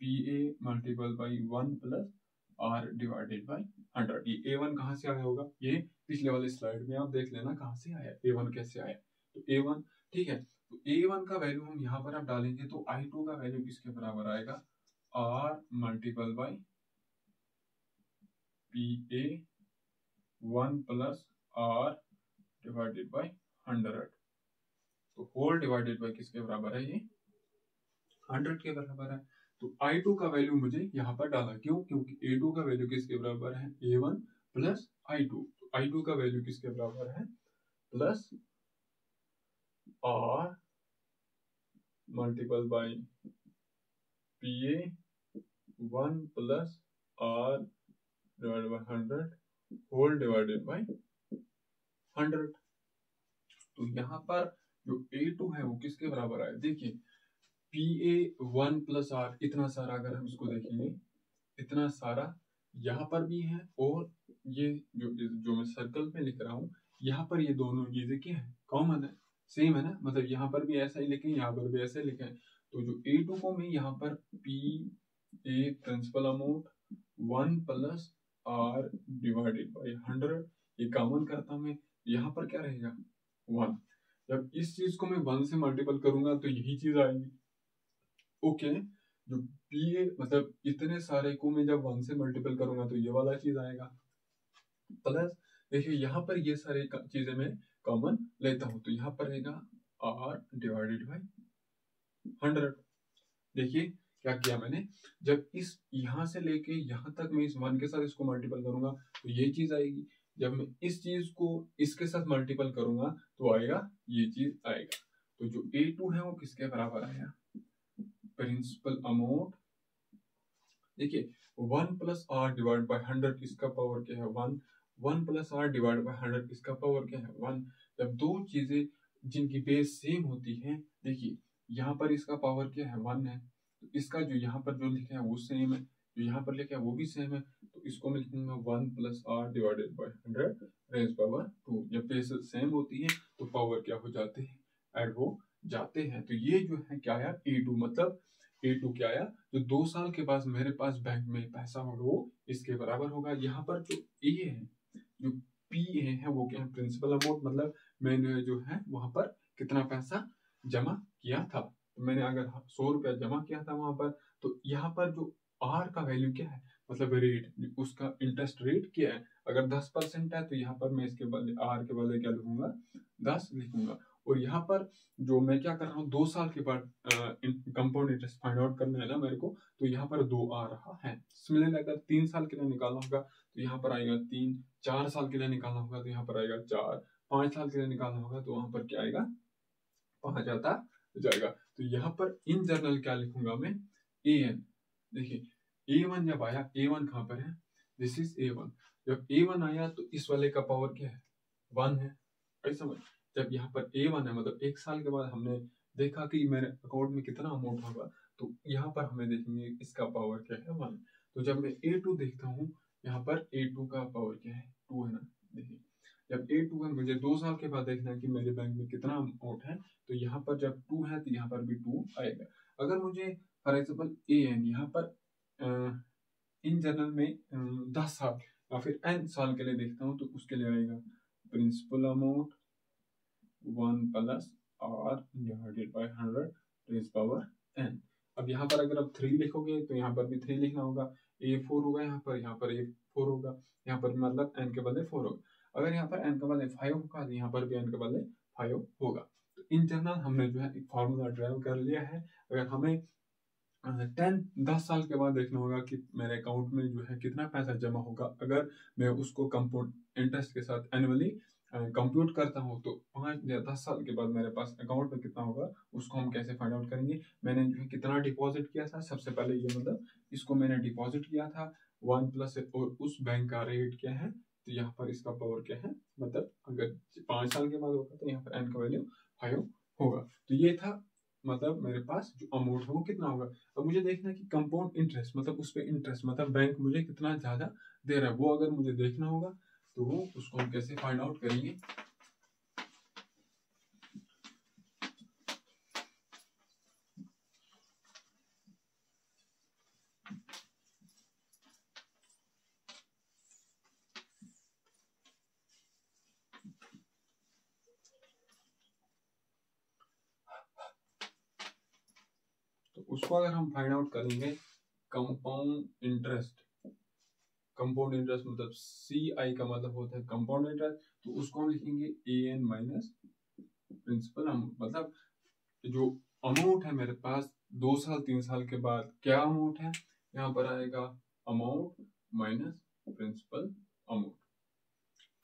Speaker 1: PA multiple by 1 plus R divided by 100। ये A1 कहाँ से आया होगा, ये पिछले वाले स्लाइड में आप देख लेना कहाँ से आया, A1 कैसे आया, तो A1, ठीक है, तो A1 का वैल्यू हम यहाँ पर आप डालेंगे तो I2 का वैल्यू किसके बराबर आएगा, R multiple by PA 1 plus R divided by 100, तो होल डिवाइडेड बाई किसके बराबर है, ये 100 के बराबर है। तो I2 का वैल्यू मुझे यहाँ पर डाला, क्यों, क्योंकि A2 का वैल्यू किसके बराबर है A1 प्लस I2, तो I2 का वैल्यू किसके बराबर है plus R multiple by PA 1 plus R divided by 100 whole divided by 100। तो यहाँ पर जो A2 है वो किसके बराबर है, देखिए PA 1 प्लस R, इतना सारा अगर हम इसको देखेंगे, इतना सारा यहाँ पर भी है, और ये जो मैं सर्कल में लिख रहा हूँ यहाँ पर ये दोनों चीजें क्या है, कॉमन है, सेम है ना, मतलब यहाँ पर भी ऐसा ही लिखे, यहाँ पर भी ऐसा लिखे, तो जो A2 को मैं यहाँ पर PA principal amount 1 plus R divided by 100 ये कॉमन करता हूँ मैं, यहाँ पर क्या रहेगा 1, जब इस चीज को मैं 1 से मल्टीपल करूंगा तो यही चीज आएगी, ओके, जो PA मतलब इतने सारे को मैं जब 1 से मल्टीपल करूंगा तो ये वाला चीज आएगा, प्लस देखिए यहाँ पर ये सारे चीजें मैं कॉमन लेता हूं, तो यहाँ पर रहेगा R डिवाइडेड बाई 100। देखिए क्या किया मैंने, जब इस यहाँ से लेके यहाँ तक मैं इस 1 के साथ इसको मल्टीपल करूंगा तो ये चीज आएगी, जब मैं इस चीज को इसके साथ मल्टीपल करूंगा तो आएगा ये चीज आएगा, तो जो A2 है वो किसके बराबर आया प्रिंसिपल अमाउंट, देखिए 1 प्लस आर डिवाइड बाई 100 इसका पावर क्या है 1, 1 प्लस आर डिवाइड बाई 100 इसका पावर क्या है 1। जब दो चीजें जिनकी बेस सेम होती है, देखिए यहाँ पर इसका पावर क्या है 1 है, तो इसका जो यहाँ पर जो लिखा है वो सेम है, जो यहाँ पर लिखा है वो भी सेम है, तो इसको मैं लिखूंगा 1 plus R divided by 100 raise power 2। जब बेस सेम होती है तो पावर क्या हो जाते हैं, ऐड हो जाते हैं। तो ये जो है क्या आया A2, मतलब A2 क्या आया, जो 2 साल के बाद मेरे पास बैंक में पैसा होगा वो इसके बराबर होगा। यहाँ पर जो A है, जो P है वो क्या है प्रिंसिपल अमाउंट, मतलब मैंने जो है वहां पर कितना पैसा जमा किया था। तो मैंने अगर 100 रुपया जमा किया था वहां पर, तो यहाँ पर जो R का वैल्यू क्या है, मतलब रेट, उसका इंटरेस्ट रेट क्या है। अगर 10% है तो यहाँ पर मैं इसके बदले R के बदले क्या लिखूंगा 10 लिखूंगा। और यहाँ पर जो मैं क्या कर रहा हूँ 2 साल के बाद कंपाउंड इंटरेस्ट फाइंड आउट करना है ना मेरे को, तो यहाँ पर 2 आ रहा है। सिमिलरली अगर 3 साल के लिए निकालना होगा तो यहाँ पर आएगा 3, 4 साल के लिए निकालना होगा तो यहाँ पर आएगा 4, 5 साल के लिए निकालना होगा तो वहां पर क्या आएगा 5 आता जाएगा। तो यहाँ पर इन जनरल क्या लिखूंगा मैं AN। देखिए A1 जब आया, A1 कहाँ पर है, दिस इज A1। जब A1 आया तो इस वाले का पावर क्या है 1 है, ऐसा समझ। जब यहाँ पर A1 है मतलब 1 साल के बाद हमने देखा कि मेरे अकाउंट में कितना अमाउंट होगा, तो यहाँ पर हमें देखेंगे इसका पावर क्या है 1। तो जब मैं A2 देखता हूँ, यहाँ पर A2 का पावर क्या है 2 है ना। देखिए जब A2 है, मुझे 2 साल के बाद देखना है कि मेरे बैंक में कितना अमाउंट है, तो यहाँ पर जब 2 है तो यहाँ पर भी 2 आएगा। अगर मुझे फॉर एग्जाम्पल AN यहाँ पर इन जनरल में 10 साल या फिर n साल के लिए देखता हूँ, तो उसके लिए आएगा principal amount 1 plus R divided by 100 raise power n। अब यहाँ पर अगर आप 3 लिखोगे तो यहाँ पर भी 3 लिखना होगा, A4 होगा यहाँ पर A4 होगा, यहाँ पर मतलब n के बदले 4 होगा। अगर यहाँ पर n के बदले 5 होगा तो यहाँ पर भी n के बदले 5 होगा। तो इन जनरल हमने जो है एक फार्मूला ड्राइव कर लिया है। अगर हमें 10 साल के बाद देखना होगा कि मेरे अकाउंट में जो है कितना पैसा जमा होगा, अगर मैं उसको कंपाउंड इंटरेस्ट के साथ एनुअली कंप्यूट करता हूँ, तो 5 या 10 साल के बाद मेरे पास अकाउंट में कितना होगा उसको हम कैसे फाइंड आउट करेंगे। मैंने जो है कितना डिपॉजिट किया था, सबसे पहले ये मतलब इसको मैंने डिपॉजिट किया था 1 प्लस, और उस बैंक का रेट क्या है, तो यहाँ पर इसका पावर क्या है, मतलब अगर 5 साल के बाद होगा तो यहाँ पर n का वैल्यू 5 होगा। तो ये था मतलब मेरे पास जो अमाउंट है वो कितना होगा। अब मुझे देखना है कि कंपाउंड इंटरेस्ट मतलब उस पर इंटरेस्ट मतलब बैंक मुझे कितना ज्यादा दे रहा है, वो अगर मुझे देखना होगा तो वो उसको हम कैसे फाइंड आउट करेंगे। तो उसको अगर हम फाइंड आउट करेंगे कंपाउंड इंटरेस्ट, कंपाउंड इंटरेस्ट मतलब CI का मतलब होता है कंपाउंड इंटरेस्ट, तो उसको हम लिखेंगे AN माइनस प्रिंसिपल अमाउंट। मतलब जो अमाउंट है मेरे पास 2 साल 3 साल के बाद क्या अमाउंट है, यहाँ पर आएगा अमाउंट माइनस प्रिंसिपल अमाउंट।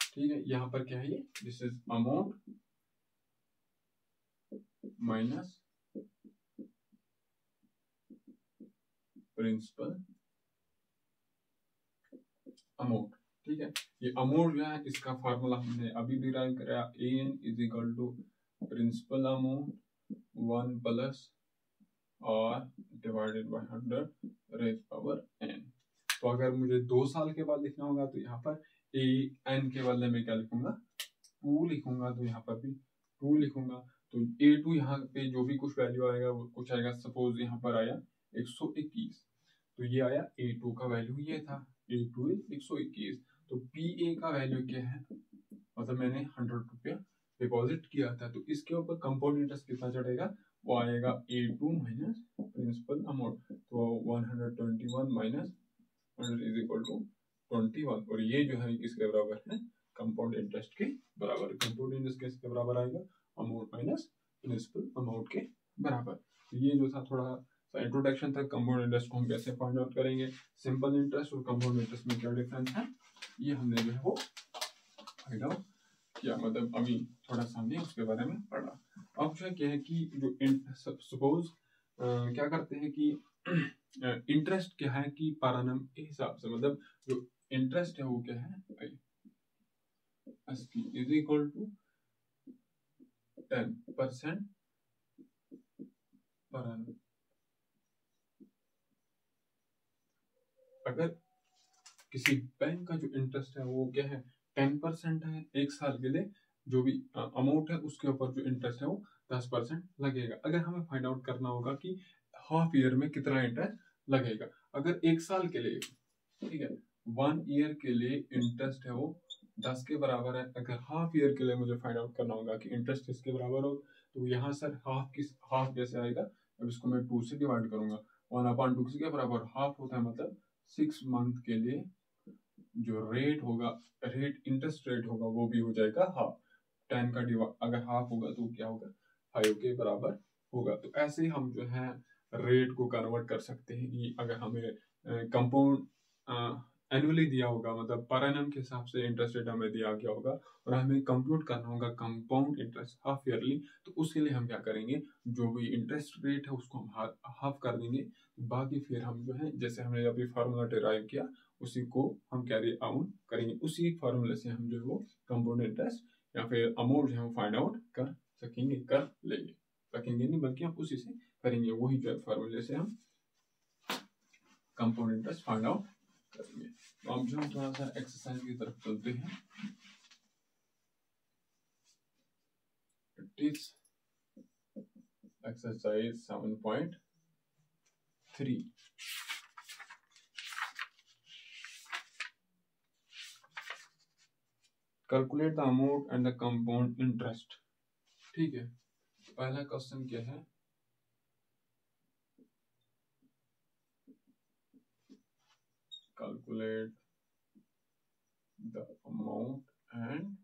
Speaker 1: ठीक है, यहाँ पर क्या है ये, this is amount minus principal amount. ठीक है, ये अमाउंट जो है इसका फार्मूला हमने अभी डिराइव कराया, AN is equal to principal amount 1 plus R divided by 100 raise power n। तो अगर मुझे 2 साल के बाद लिखना होगा तो यहाँ पर AN के बदले में क्या लिखूंगा 2 लिखूंगा, तो यहाँ पर भी 2 लिखूंगा। तो A2 यहाँ पे जो भी कुछ वैल्यू आएगा वो कुछ आएगा, सपोज यहाँ पर आया 121, तो ये आया A2 का वैल्यू ये था, A2 121। तो PA का वैल्यू क्या है, मतलब मैंने 100 रुपया डिपॉजिट किया था, तो इसके ऊपर कंपाउंड इंटरेस्ट कितना चढ़ेगा, वो आएगा A2 माइनस प्रिंसिपल अमाउंट, तो 121 माइनस 100 इज इक्वल टू 21। और ये जो है किसके बराबर है, कंपाउंड इंटरेस्ट के बराबर। कंपाउंड इंटरेस्ट किसके बराबर आएगा, अमाउंट माइनस प्रिंसिपल अमाउंट के बराबर। तो ये जो था थोड़ा सा इंट्रोडक्शन था, कंपाउंड इंटरेस्ट को हम कैसे फाइंड आउट करेंगे, सिंपल इंटरेस्ट और कंपाउंड इंटरेस्ट में क्या डिफरेंस है, ये हमने जो है वो फाइंड आउट किया। मतलब अभी थोड़ा सा हमने उसके बारे में पढ़ा। अब जो है क्या है कि जो सपोज क्या करते हैं कि इंटरेस्ट क्या है कि पर एनम के हिसाब से, मतलब जो इंटरेस्ट है वो क्या है, SP is equal to 10% per annum. अगर किसी बैंक का जो इंटरेस्ट है वो क्या है 10% है एक साल के लिए, जो भी अमाउंट है उसके ऊपर जो इंटरेस्ट है वो 10% लगेगा। अगर हमें फाइंड आउट करना होगा कि हाफ ईयर में कितना इंटरेस्ट लगेगा, अगर एक साल के लिए, ठीक है, 1 ईयर के लिए इंटरेस्ट है वो 10 के बराबर है। अगर हाफ ईयर के लिए मुझे फाइंड आउट करना होगा कि इंटरेस्ट किसके बराबर हो, तो यहाँ सर हाफ कैसे आएगा, अब इसको मैं 2 से डिवाइड करूंगा। 1/2 किसके बराबर, हाफ होता है, मतलब 6 मंथ के लिए जो रेट होगा, इंटरेस्ट रेट होगा वो भी हो जाएगा हाफ। 10 का डिवाइड अगर हाफ होगा तो क्या होगा, 5 के बराबर होगा। तो ऐसे ही हम जो है रेट को कन्वर्ट कर सकते हैं कि अगर हमें कंपाउंड एनुअली दिया होगा, मतलब पर एनम के हिसाब से इंटरेस्ट रेट हमें दिया गया होगा और हमें कंप्यूट करना होगा कंपाउंड इंटरेस्ट हाफ ईयरली, तो उसके लिए हम क्या करेंगे, जो भी इंटरेस्ट रेट है उसको हम हाफ कर देंगे। बाकी फिर हम जो है जैसे हमने अभी फार्मूला डिराइव किया उसी को हम कैरी आउट करेंगे, उसी फार्मूले से हम जो है वो कंपाउंड इंटरेस्ट या फिर अमाउंट है वो फाइंड आउट कर सकेंगे, कर लेंगे, सकेंगे नहीं बल्कि हम उसी से करेंगे, वही जो है फार्मूले से हम कंपाउंड इंटरेस्ट फाइंड आउट करेंगे। तो अब जो हम थोड़ा सा एक्सरसाइज की तरफ चलते हैं। It is exercise 7.3। Calculate the amount and the compound interest. ठीक है, पहला क्वेश्चन क्या है, calculate the amount and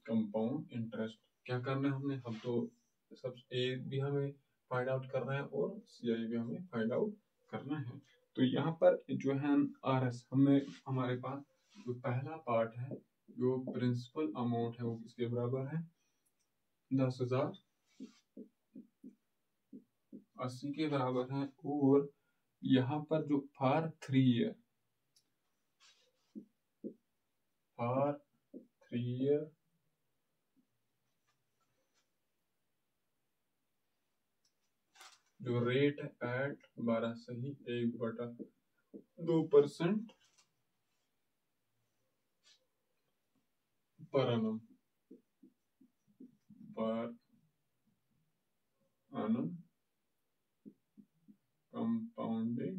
Speaker 1: compound interest. क्या करना है हमने, हम तो सब ए भी हमें फाइंड आउट करना है और सीआई भी हमें फाइंड आउट करना है। तो यहाँ पर जो है आर एस हमें, हमारे पास जो पहला पार्ट है, जो प्रिंसिपल अमाउंट है वो किसके बराबर है, 10,080 के बराबर है। और यहाँ पर जो फॉर 3 ईयर, फॉर 3 ईयर जो रेट है एट 12.1/2% पर annum, पर annum कंपाउंडेड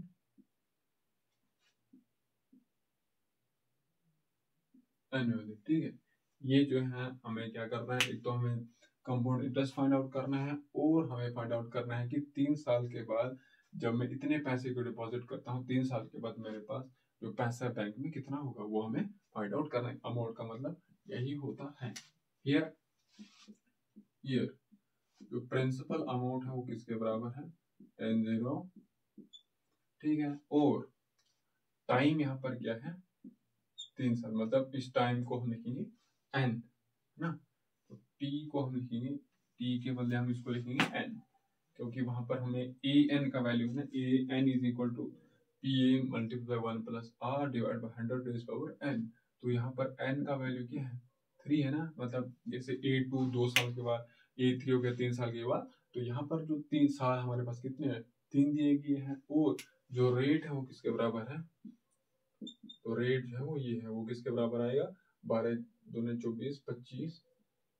Speaker 1: एनुअली। ठीक है, ये जो है हमें क्या करना है, एक तो हमें कंपाउंड इंटरेस्ट फाइंड आउट करना है और हमें फाइंड आउट करना है कि 3 साल के बाद जब मैं इतने पैसे को डिपॉजिट करता हूँ, 3 साल के बाद मेरे पास जो पैसा बैंक में कितना होगा वो हमें फाइंड आउट करना है। अमाउंट का मतलब यही होता है। हियर जो प्रिंसिपल अमाउंट है वो किसके बराबर है, 10,000। ठीक है, और टाइम यहाँ पर क्या है, 3 साल, मतलब इस टाइम को हम लिखेंगे एन ना, तो टी को हम लिखेंगे, टी के बदले हम इसको लिखेंगे एन, क्योंकि वहां पर हमें ए एन का वैल्यू है, A N is equal to P A multiply 1 plus R divide by 100 raise power N. तो यहाँ पर एन का वैल्यू क्या है, 3 है ना, मतलब जैसे A2 2 साल के बाद, A3 हो गया 3 साल के बाद, तो यहाँ पर जो 3 साल हमारे पास कितने हैं, 3 दिए गए हैं। और जो रेट है वो किसके बराबर है, तो रेट जो है वो ये है, वो किसके बराबर आएगा, 12×2 = 25,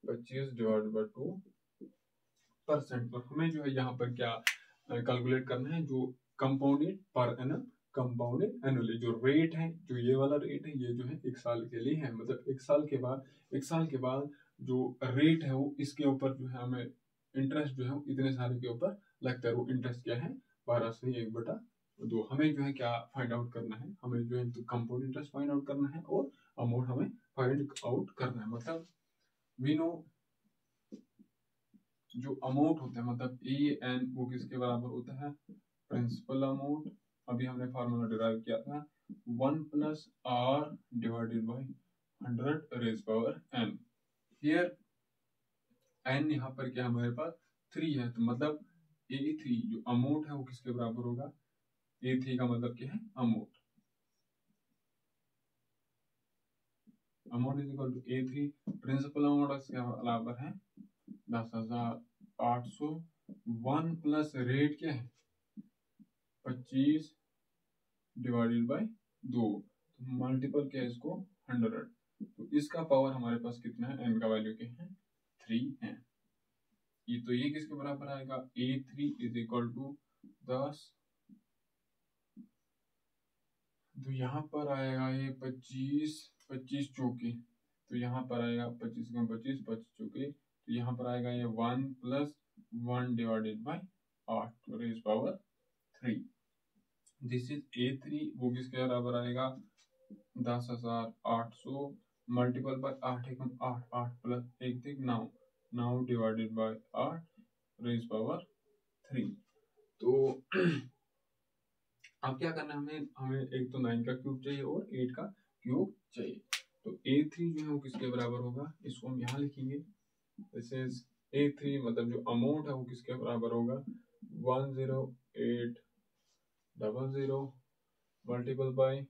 Speaker 1: 25 डिवाइड बाई 2%। और हमें जो है यहाँ पर क्या कैलकुलेट करना है, जो compounded per annum compounded annually, जो रेट है, जो ये वाला रेट है, ये जो है 1 साल के लिए है, मतलब 1 साल के बाद जो रेट है वो इसके ऊपर जो है हमें इंटरेस्ट जो है इतने साल के ऊपर लगता है। वो इंटरेस्ट क्या है, 12 से 1/2। हमें जो है क्या फाइंड आउट करना है, हमें जो है तो कंपाउंड इंटरेस्ट फाइंड आउट करना है और अमाउंट हमें फाइंड आउट करना है। मतलब वी नो जो अमाउंट होता है, मतलब ए एन वो किसके बराबर होता है, प्रिंसिपल अमाउंट, अभी हमने फार्मूला डिराइव किया था 1 plus R divided by 100 raise power N. Here N यहाँ पर क्या हमारे पास 3 है, तो मतलब A3 जो अमाउंट है वो किसके बराबर होगा, A3 का मतलब क्या है, amount. Amount is equal to A3, principal amount इसके बराबर है 10,800, 1 प्लस रेट क्या है 25 डिवाइडेड बाय 2, तो मल्टीपल क्या है इसको 100, तो इसका पावर हमारे पास कितना है, n का वैल्यू क्या है 3 है। ये तो ये किसके बराबर आएगा, A3 इज इक्वल टू 10, तो यहाँ पर आएगा ये 25 25 चौके, तो यहाँ पर आएगा 25 का 25 25 चौके, तो यहाँ पर आएगा ये 1 plus 1 divided by 8 raise power 3, this is A3, वो किसके बराबर आएगा 10,800 मल्टीपल बाय 8 एकम 8, 8 प्लस 1 थे 9, 9 डिवाइडेड बाय 8 रेज पावर 3। तो अब क्या करना है हमें, हमें एक तो 9 का क्यूब चाहिए और 8 का क्यूब चाहिए। तो A3 जो है वो किसके बराबर होगा, इसको हम यहाँ लिखेंगे, दिस इज A3 मतलब जो अमाउंट है वो किसके बराबर होगा 10800 मल्टीपल बाय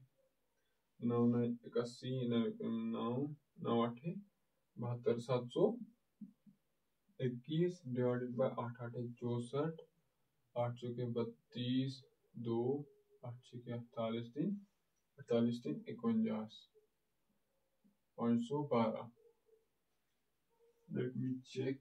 Speaker 1: 9 9 81 9 9 8 72 721 डिवाइडेड बाय 8 8 64 8 चौके 32 2 8 छके 48 3 48 3 49 512। Let me check,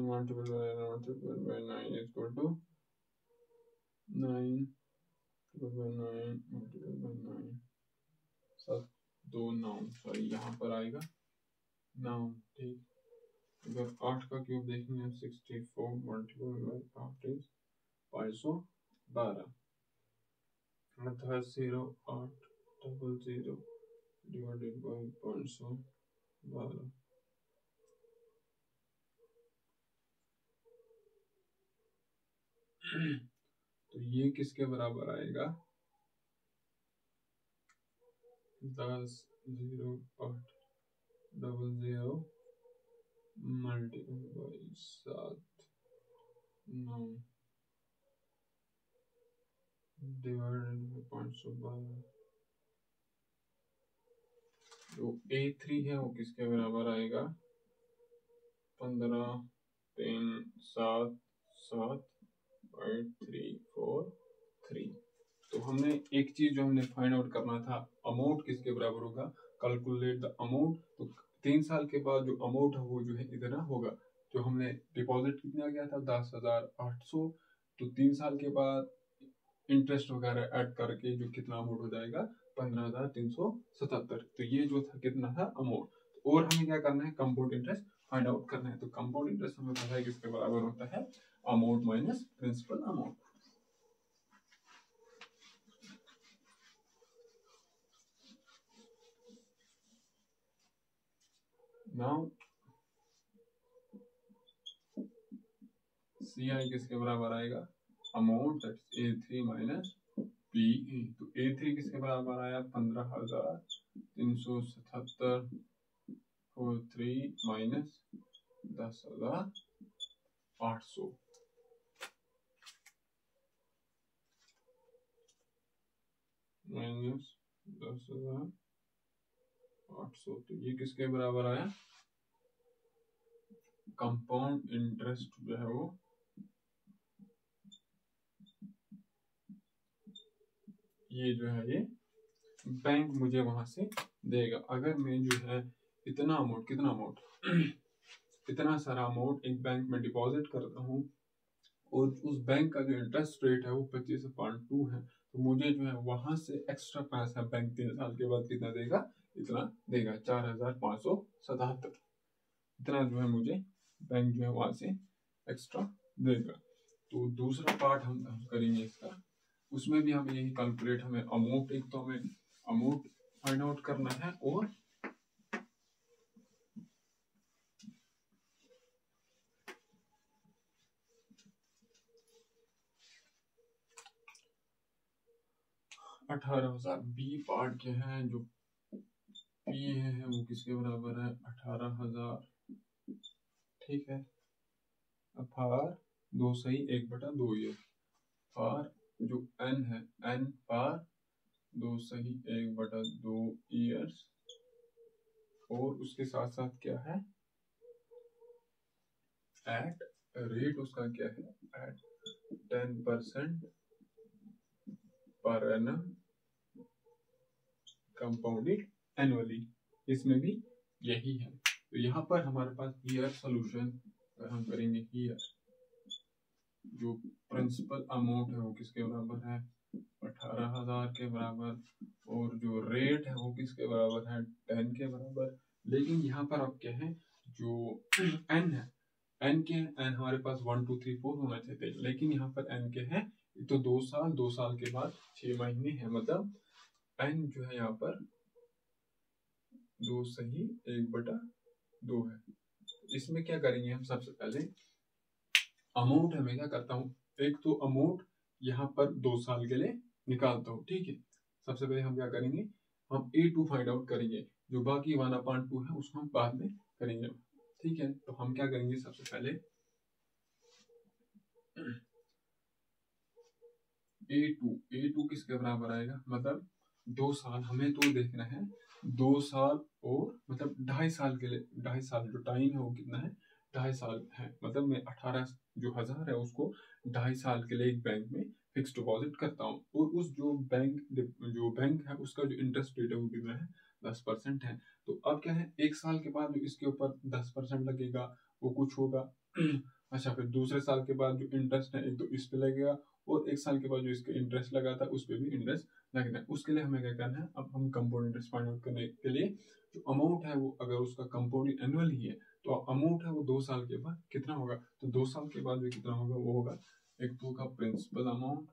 Speaker 1: multiple by 9 is equal to 9 by 9 multiple by 9 7 2 9, sorry यहाँ पर आएगा 9, ठीक। अगर 8 का क्यूब देखेंगे 64 मल्टीपल बाय 8 इज 512, मतलब है 0 8 00 डिवाइडेड बाय 512, तो ये किसके बराबर आएगा 10 0 8 00 मल्टीपल बाय 7 9 डिवाइडेड बाय 512, जो A3 है वो किसके बराबर आएगा 15 3 7 7 8 3 4 3। तो हमने एक चीज जो हमने फाइंड आउट करना था, अमाउंट किसके बराबर होगा, कैलकुलेट द अमाउंट। तो 3 साल के बाद जो अमाउंट है वो जो है इतना होगा, जो हमने डिपॉजिट कितना गया था 10,800, तो 3 साल के बाद इंटरेस्ट वगैरह ऐड करके जो कितना अमाउंट हो जाएगा 15,377, तो ये जो था कितना था अमाउंट। और हमें क्या करना है, कंपाउंड इंटरेस्ट फाइंड आउट करना है। तो कंपाउंड इंटरेस्ट हमें पता है किसके बराबर होता है, amount minus principal amount. Now CI किसके बराबर आएगा, अमाउंट A3 माइनस PE। तो A3 किसके बराबर आया 15,377 और 3 माइनस 10,800 माइनस 10,800, तो ये किसके बराबर आया, कंपाउंड इंटरेस्ट जो है वो ये जो है ये बैंक मुझे वहां से देगा। अगर मैं जो है इतना अमाउंट, कितना अमाउंट इतना सारा अमाउंट एक बैंक में डिपॉजिट करता हूँ और उस बैंक का जो इंटरेस्ट रेट है वो 25.2 है, तो मुझे जो है वहां से एक्स्ट्रा पैसा बैंक 3 साल के बाद कितना देगा, इतना देगा 4,577, इतना जो है मुझे बैंक जो है वहां से एक्स्ट्रा देगा। तो दूसरा पार्ट हम करेंगे इसका, उसमें भी हमें यही कैलकुलेट, हमें अमाउंट, एक तो हमें अमाउंट फाइंड आउट करना है और 18,000। बी पार्ट के हैं जो पी है वो किसके बराबर है 18,000, ठीक है। अब पार 2 सही 1/2 ईयर, पार जो n है n पार 2 सही 1/2 ईयर्स, और उसके साथ साथ क्या है एट रेट उसका क्या है eight 10% per annum compounded annually, इसमें भी यही है। तो यहाँ पर हमारे पास ईयर सोल्यूशन हम करेंगे ईयर, जो प्रिंसिपल अमाउंट है वो किसके बराबर है 18,000 के बराबर, और जो रेट है वो किसके बराबर है 10 के बराबर। लेकिन यहाँ पर अब क्या है जो n है n के n हमारे पास 1 2 3 4 होना चाहिए, लेकिन यहाँ पर n के हैं तो 2 साल के बाद 6 महीने है, मतलब n जो है यहाँ पर 2 सही 1/2 है। इसमें क्या करेंगे हम, सबसे पहले अमाउंट मैं क्या करता हूँ, एक तो अमाउंट यहाँ पर 2 साल के लिए निकालता हूँ, ठीक है। सबसे पहले हम क्या करेंगे, हम A2 फाइंड आउट करेंगे, जो बाकी 1/2 है उसको हम बाद में करेंगे, ठीक है। तो हम क्या करेंगे, सबसे पहले A2 किसके बराबर आएगा, मतलब 2 साल हमें तो देखना है, 2 साल और मतलब 2.5 साल के लिए, 2.5 साल जो टाइम है वो कितना है 2.5 साल है, मतलब मैं 18,000 है उसको 2.5 साल के लिए एक बैंक में फिक्स डिपॉजिट करता हूँ, और उस जो बैंक है उसका जो इंटरेस्ट रेट है वो कितना है 10% है। तो अब क्या है, 1 साल के बाद जो इसके ऊपर 10% लगेगा वो कुछ होगा अच्छा, फिर दूसरे साल के बाद जो इंटरेस्ट है एक तो इस पे लगेगा, और 1 साल के बाद जो इसका इंटरेस्ट लगा था उस पर भी इंटरेस्ट लगना है। उसके लिए हमें क्या करना है, अब हम कंपाउंड इंटरेस्ट फाइंड आउट करने के लिए जो अमाउंट है वो अगर उसका कंपाउंड एनुअल ही है तो अमाउंट है वो 2 साल के बाद कितना होगा, तो 2 साल के बाद जो कितना होगा वो होगा एक तो का principal amount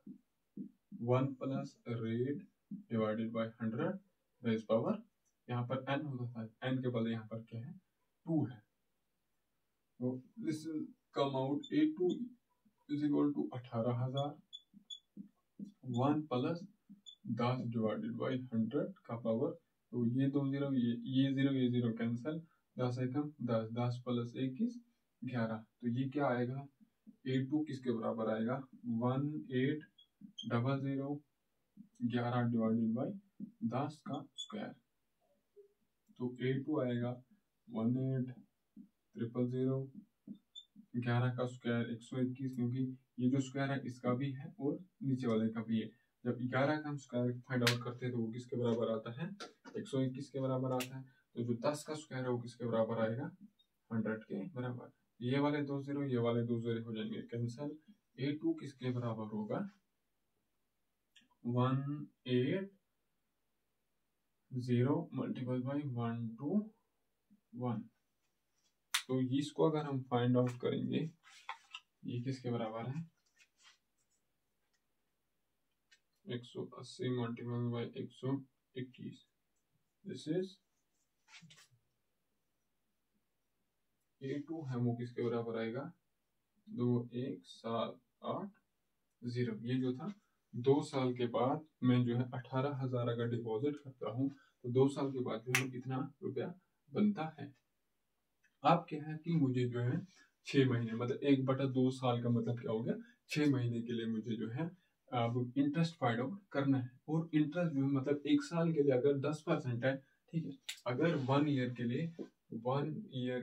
Speaker 1: 1 plus rate divided by 100 raise power, यहाँ पर n होता है, n के बदले यहाँ पर क्या है 2 है, तो this will come out A2 is equal to 18,000 1 plus 10 divided by 100 का पावर, तो ये 2 जीरो ये जीरो कैंसिल, 10 एकम 10 10 प्लस 21 11, तो ये क्या आएगा A2 किसके बराबर आएगा 1800 11 डिवाइडेड बाई 10 का स्क्वायर, तो A2 आएगा 1800 11 का स्क्वायर 121, क्योंकि ये जो स्क्वायर है इसका भी है और नीचे वाले का भी है। जब 11 का हम स्क्वायर फाइंड आउट करते हैं तो वो किसके बराबर आता है 121 के बराबर आता है, तो जो 10 का स्क्वायर है वो किसके बराबर आएगा 100 के बराबर। ये वाले 2 जीरो ये वाले 2 जीरो हो जाएंगे कैंसिल, A2 किसके बराबर होगा 180 मल्टीपल बाई 121, तो इसको अगर हम फाइंड आउट करेंगे ये किसके बराबर है 180 multiple by 121, this is A2 है वो किसके बराबर आएगा 2178 ये जो था 2 साल के बाद मैं जो है 18,000 अगर डिपॉजिट करता हूँ तो 2 साल के बाद जो है कितना रुपया बनता है। अब क्या है कि मुझे जो है 6 महीने मतलब 1/2 साल का मतलब क्या हो गया 6 महीने के लिए मुझे जो है अब इंटरेस्ट फाइंड आउट करना है, और इंटरेस्ट जो है मतलब 1 साल के लिए अगर 10% है, ठीक है, अगर 1 ईयर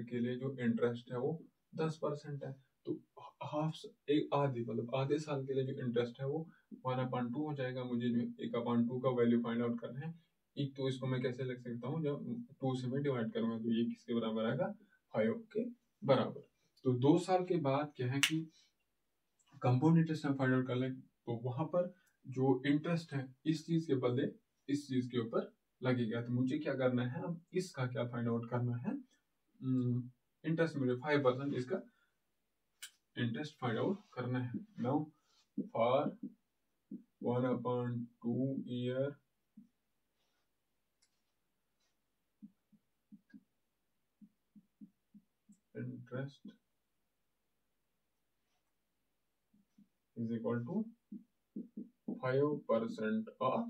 Speaker 1: के लिए जो इंटरेस्ट है वो 10% है, तो एक आधे मतलब आधे साल के लिए जो इंटरेस्ट है वो 1/2 हो जाएगा। मुझे जो 1/2 का वैल्यू फाइंड आउट करना है, एक तो इसको मैं कैसे लिख सकता हूँ जब 2 से मैं डिवाइड करूंगा तो ये किसके बराबर आएगा 5 के बराबर। तो 2 साल के बाद क्या है कि कंपाउंड इंटरेस्ट हम फाइंड आउट कर लें, तो वहां पर जो इंटरेस्ट है इस चीज के बदले इस चीज के ऊपर लगेगा, तो मुझे क्या करना है अब इसका क्या फाइंड आउट करना है, इंटरेस्ट मुझे 5% इसका इंटरेस्ट फाइंड आउट करना है। Now for 1/2 year interest is equal to 5% of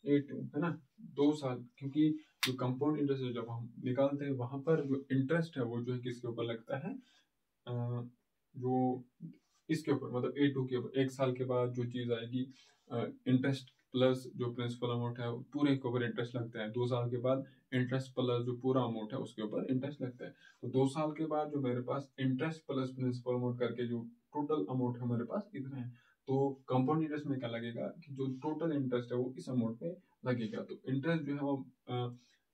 Speaker 1: A2 है ना, 2 साल, क्योंकि जो कंपाउंड इंटरेस्ट जब हम निकालते हैं वहां पर जो इंटरेस्ट है वो जो है किसके ऊपर लगता है, जो इसके ऊपर मतलब A2 के ऊपर। 1 साल के बाद जो चीज आएगी इंटरेस्ट प्लस जो प्रिंसिपल अमाउंट है पूरे के ऊपर इंटरेस्ट लगता है। 2 साल के बाद इंटरेस्ट प्लस जो पूरा अमाउंट है उसके ऊपर इंटरेस्ट लगता है। तो 2 साल के बाद जो मेरे पास इंटरेस्ट प्लस प्रिंसिपल अमाउंट करके जो टोटल अमाउंट है मेरे पास इतना है। तो कंपाउंड इंटरेस्ट में क्या लगेगा कि जो टोटल इंटरेस्ट है वो इस अमाउंट पे लगेगा। तो इंटरेस्ट जो है वो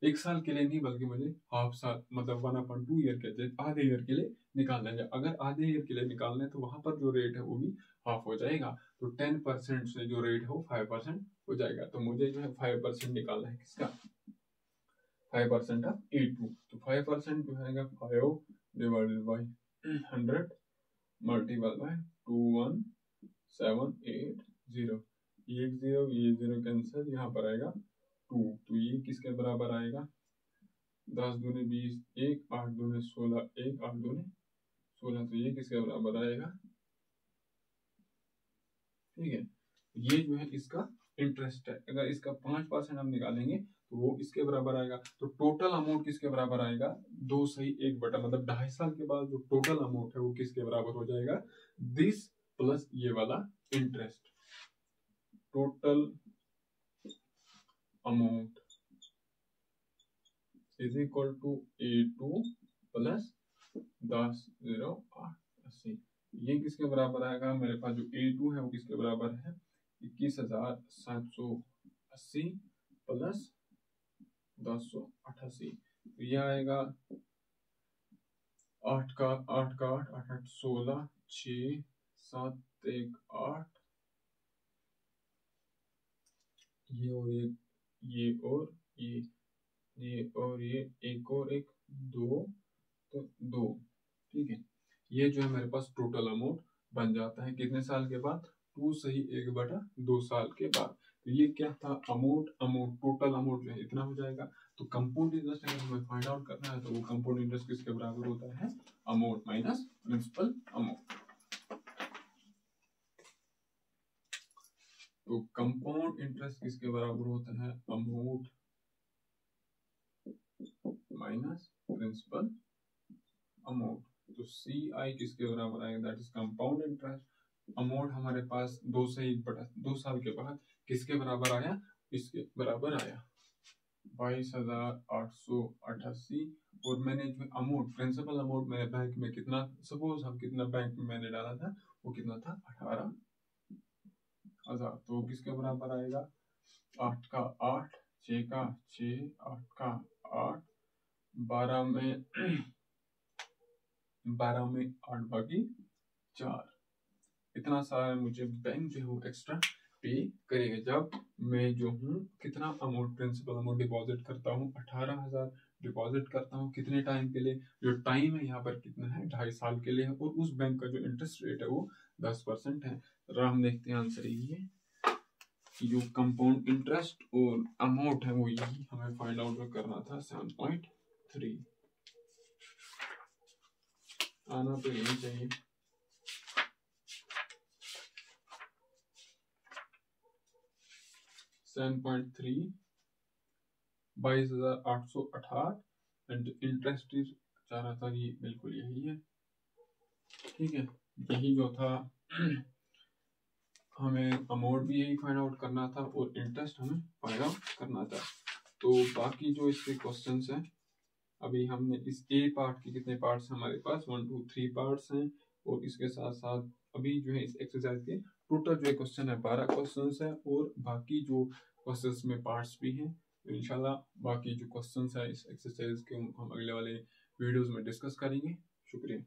Speaker 1: 1 साल के लिए नहीं बल्कि मुझे हाफ साल मतलब 1/2 ईयर के आधे ईयर के लिए निकालना है। अगर आधे ईयर के लिए निकालना है तो वहां पर जो रेट है वो भी हाफ हो जाएगा। तो 10% से जो रेट है वो 5% हो जाएगा। तो मुझे जो है 5% निकालना है किसका, 5% ऑफ A2। तो 5% जो है 5 डिवाइडेड बाई 100 मल्टीपल बाय 21780। ये 0 ये 0 कैंसिल, यहाँ पर आएगा 2। तो ये किसके बराबर आएगा, 10 दूनी 20, 1 8 दूनी 16, 1 8 दूनी 16। तो ये किसके बराबर आएगा, ठीक है। ये जो है इसका इंटरेस्ट है। अगर इसका 5% हम निकालेंगे तो वो इसके बराबर आएगा। तो टोटल अमाउंट किसके बराबर आएगा, 2/1 मतलब 2.5 साल के बाद जो टोटल अमाउंट है वो किसके बराबर हो जाएगा, दिस प्लस ये वाला interest. Total amount is equal to A2 plus 10,080। ये किसके बराबर आएगा, मेरे पास जो A2 है वो किसके बराबर है, 21,780 प्लस 1088। तो यह आएगा 8 का 8 का 8 8 8 16 6 7 1 8, ये और ये और ये और ये एक और एक 2, तो 2, ठीक है। ये जो है मेरे पास टोटल अमाउंट बन जाता है कितने साल के बाद, 2/1/2 साल के बाद। तो ये क्या था, अमाउंट टोटल अमाउंट जो है इतना हो जाएगा। तो कंपाउंड इंटरेस्ट अगर हमें फाइंड आउट करना है तो वो कंपाउंड इंटरेस्ट किसके बराबर होता है, अमाउंट माइनस प्रिंसिपल अमाउंट। तो कंपाउंड इंटरेस्ट किसके बराबर होता है, अमाउंट माइनस प्रिंसिपल अमाउंट। तो CI किसके बराबर आएगा, that is compound interest. Amount हमारे पास 2/1/2 साल के बाद किसके बराबर आया, इसके बराबर आया 22,888। और मैंने जो अमाउंट प्रिंसिपल अमाउंट मेरे बैंक में कितना, सपोज हम कितना बैंक में मैंने डाला था वो कितना था 18,000। तो किसके बराबर आएगा, 8 का 8 6 का 6 8 का 8 12 में 8 बाकी 4। इतना सारा मुझे बैंक जो है वो एक्स्ट्रा पे करेगा। जब मैं जो हूँ कितना अमाउंट प्रिंसिपल अमाउंट डिपॉजिट करता हूँ, 18,000 डिपॉजिट करता हूँ कितने टाइम के लिए, जो टाइम है यहाँ पर कितना है 2.5 साल के लिए है। और उस बैंक का जो इंटरेस्ट रेट है वो 10% है। तो हम देखते हैं आंसर यही है कि जो कंपाउंड इंटरेस्ट और अमाउंट है वो यही हमें फाइंड आउट करना था। 7.3 आना तो यही चाहिए। 7.3 22,868 एंड इंटरेस्ट इज चाह रहा था ये बिल्कुल यही है, ठीक है। यही जो था हमें अमाउंट भी यही फाइंड आउट करना था और इंटरेस्ट हमें फाइंड आउट करना था। तो बाकी जो इसके क्वेश्चंस हैं, अभी हमने इस A पार्ट के कितने पार्ट्स हमारे पास 1 2 3 पार्ट्स हैं। और इसके साथ साथ अभी जो है इस एक्सरसाइज के टोटल जो क्वेश्चन है 12 क्वेश्चंस है। और बाकी जो क्वेश्चंस में पार्ट्स भी हैं। तो इंशाल्लाह बाकी जो क्वेश्चंस है इस एक्सरसाइज के हम अगले वाले वीडियोस में डिस्कस करेंगे। शुक्रिया।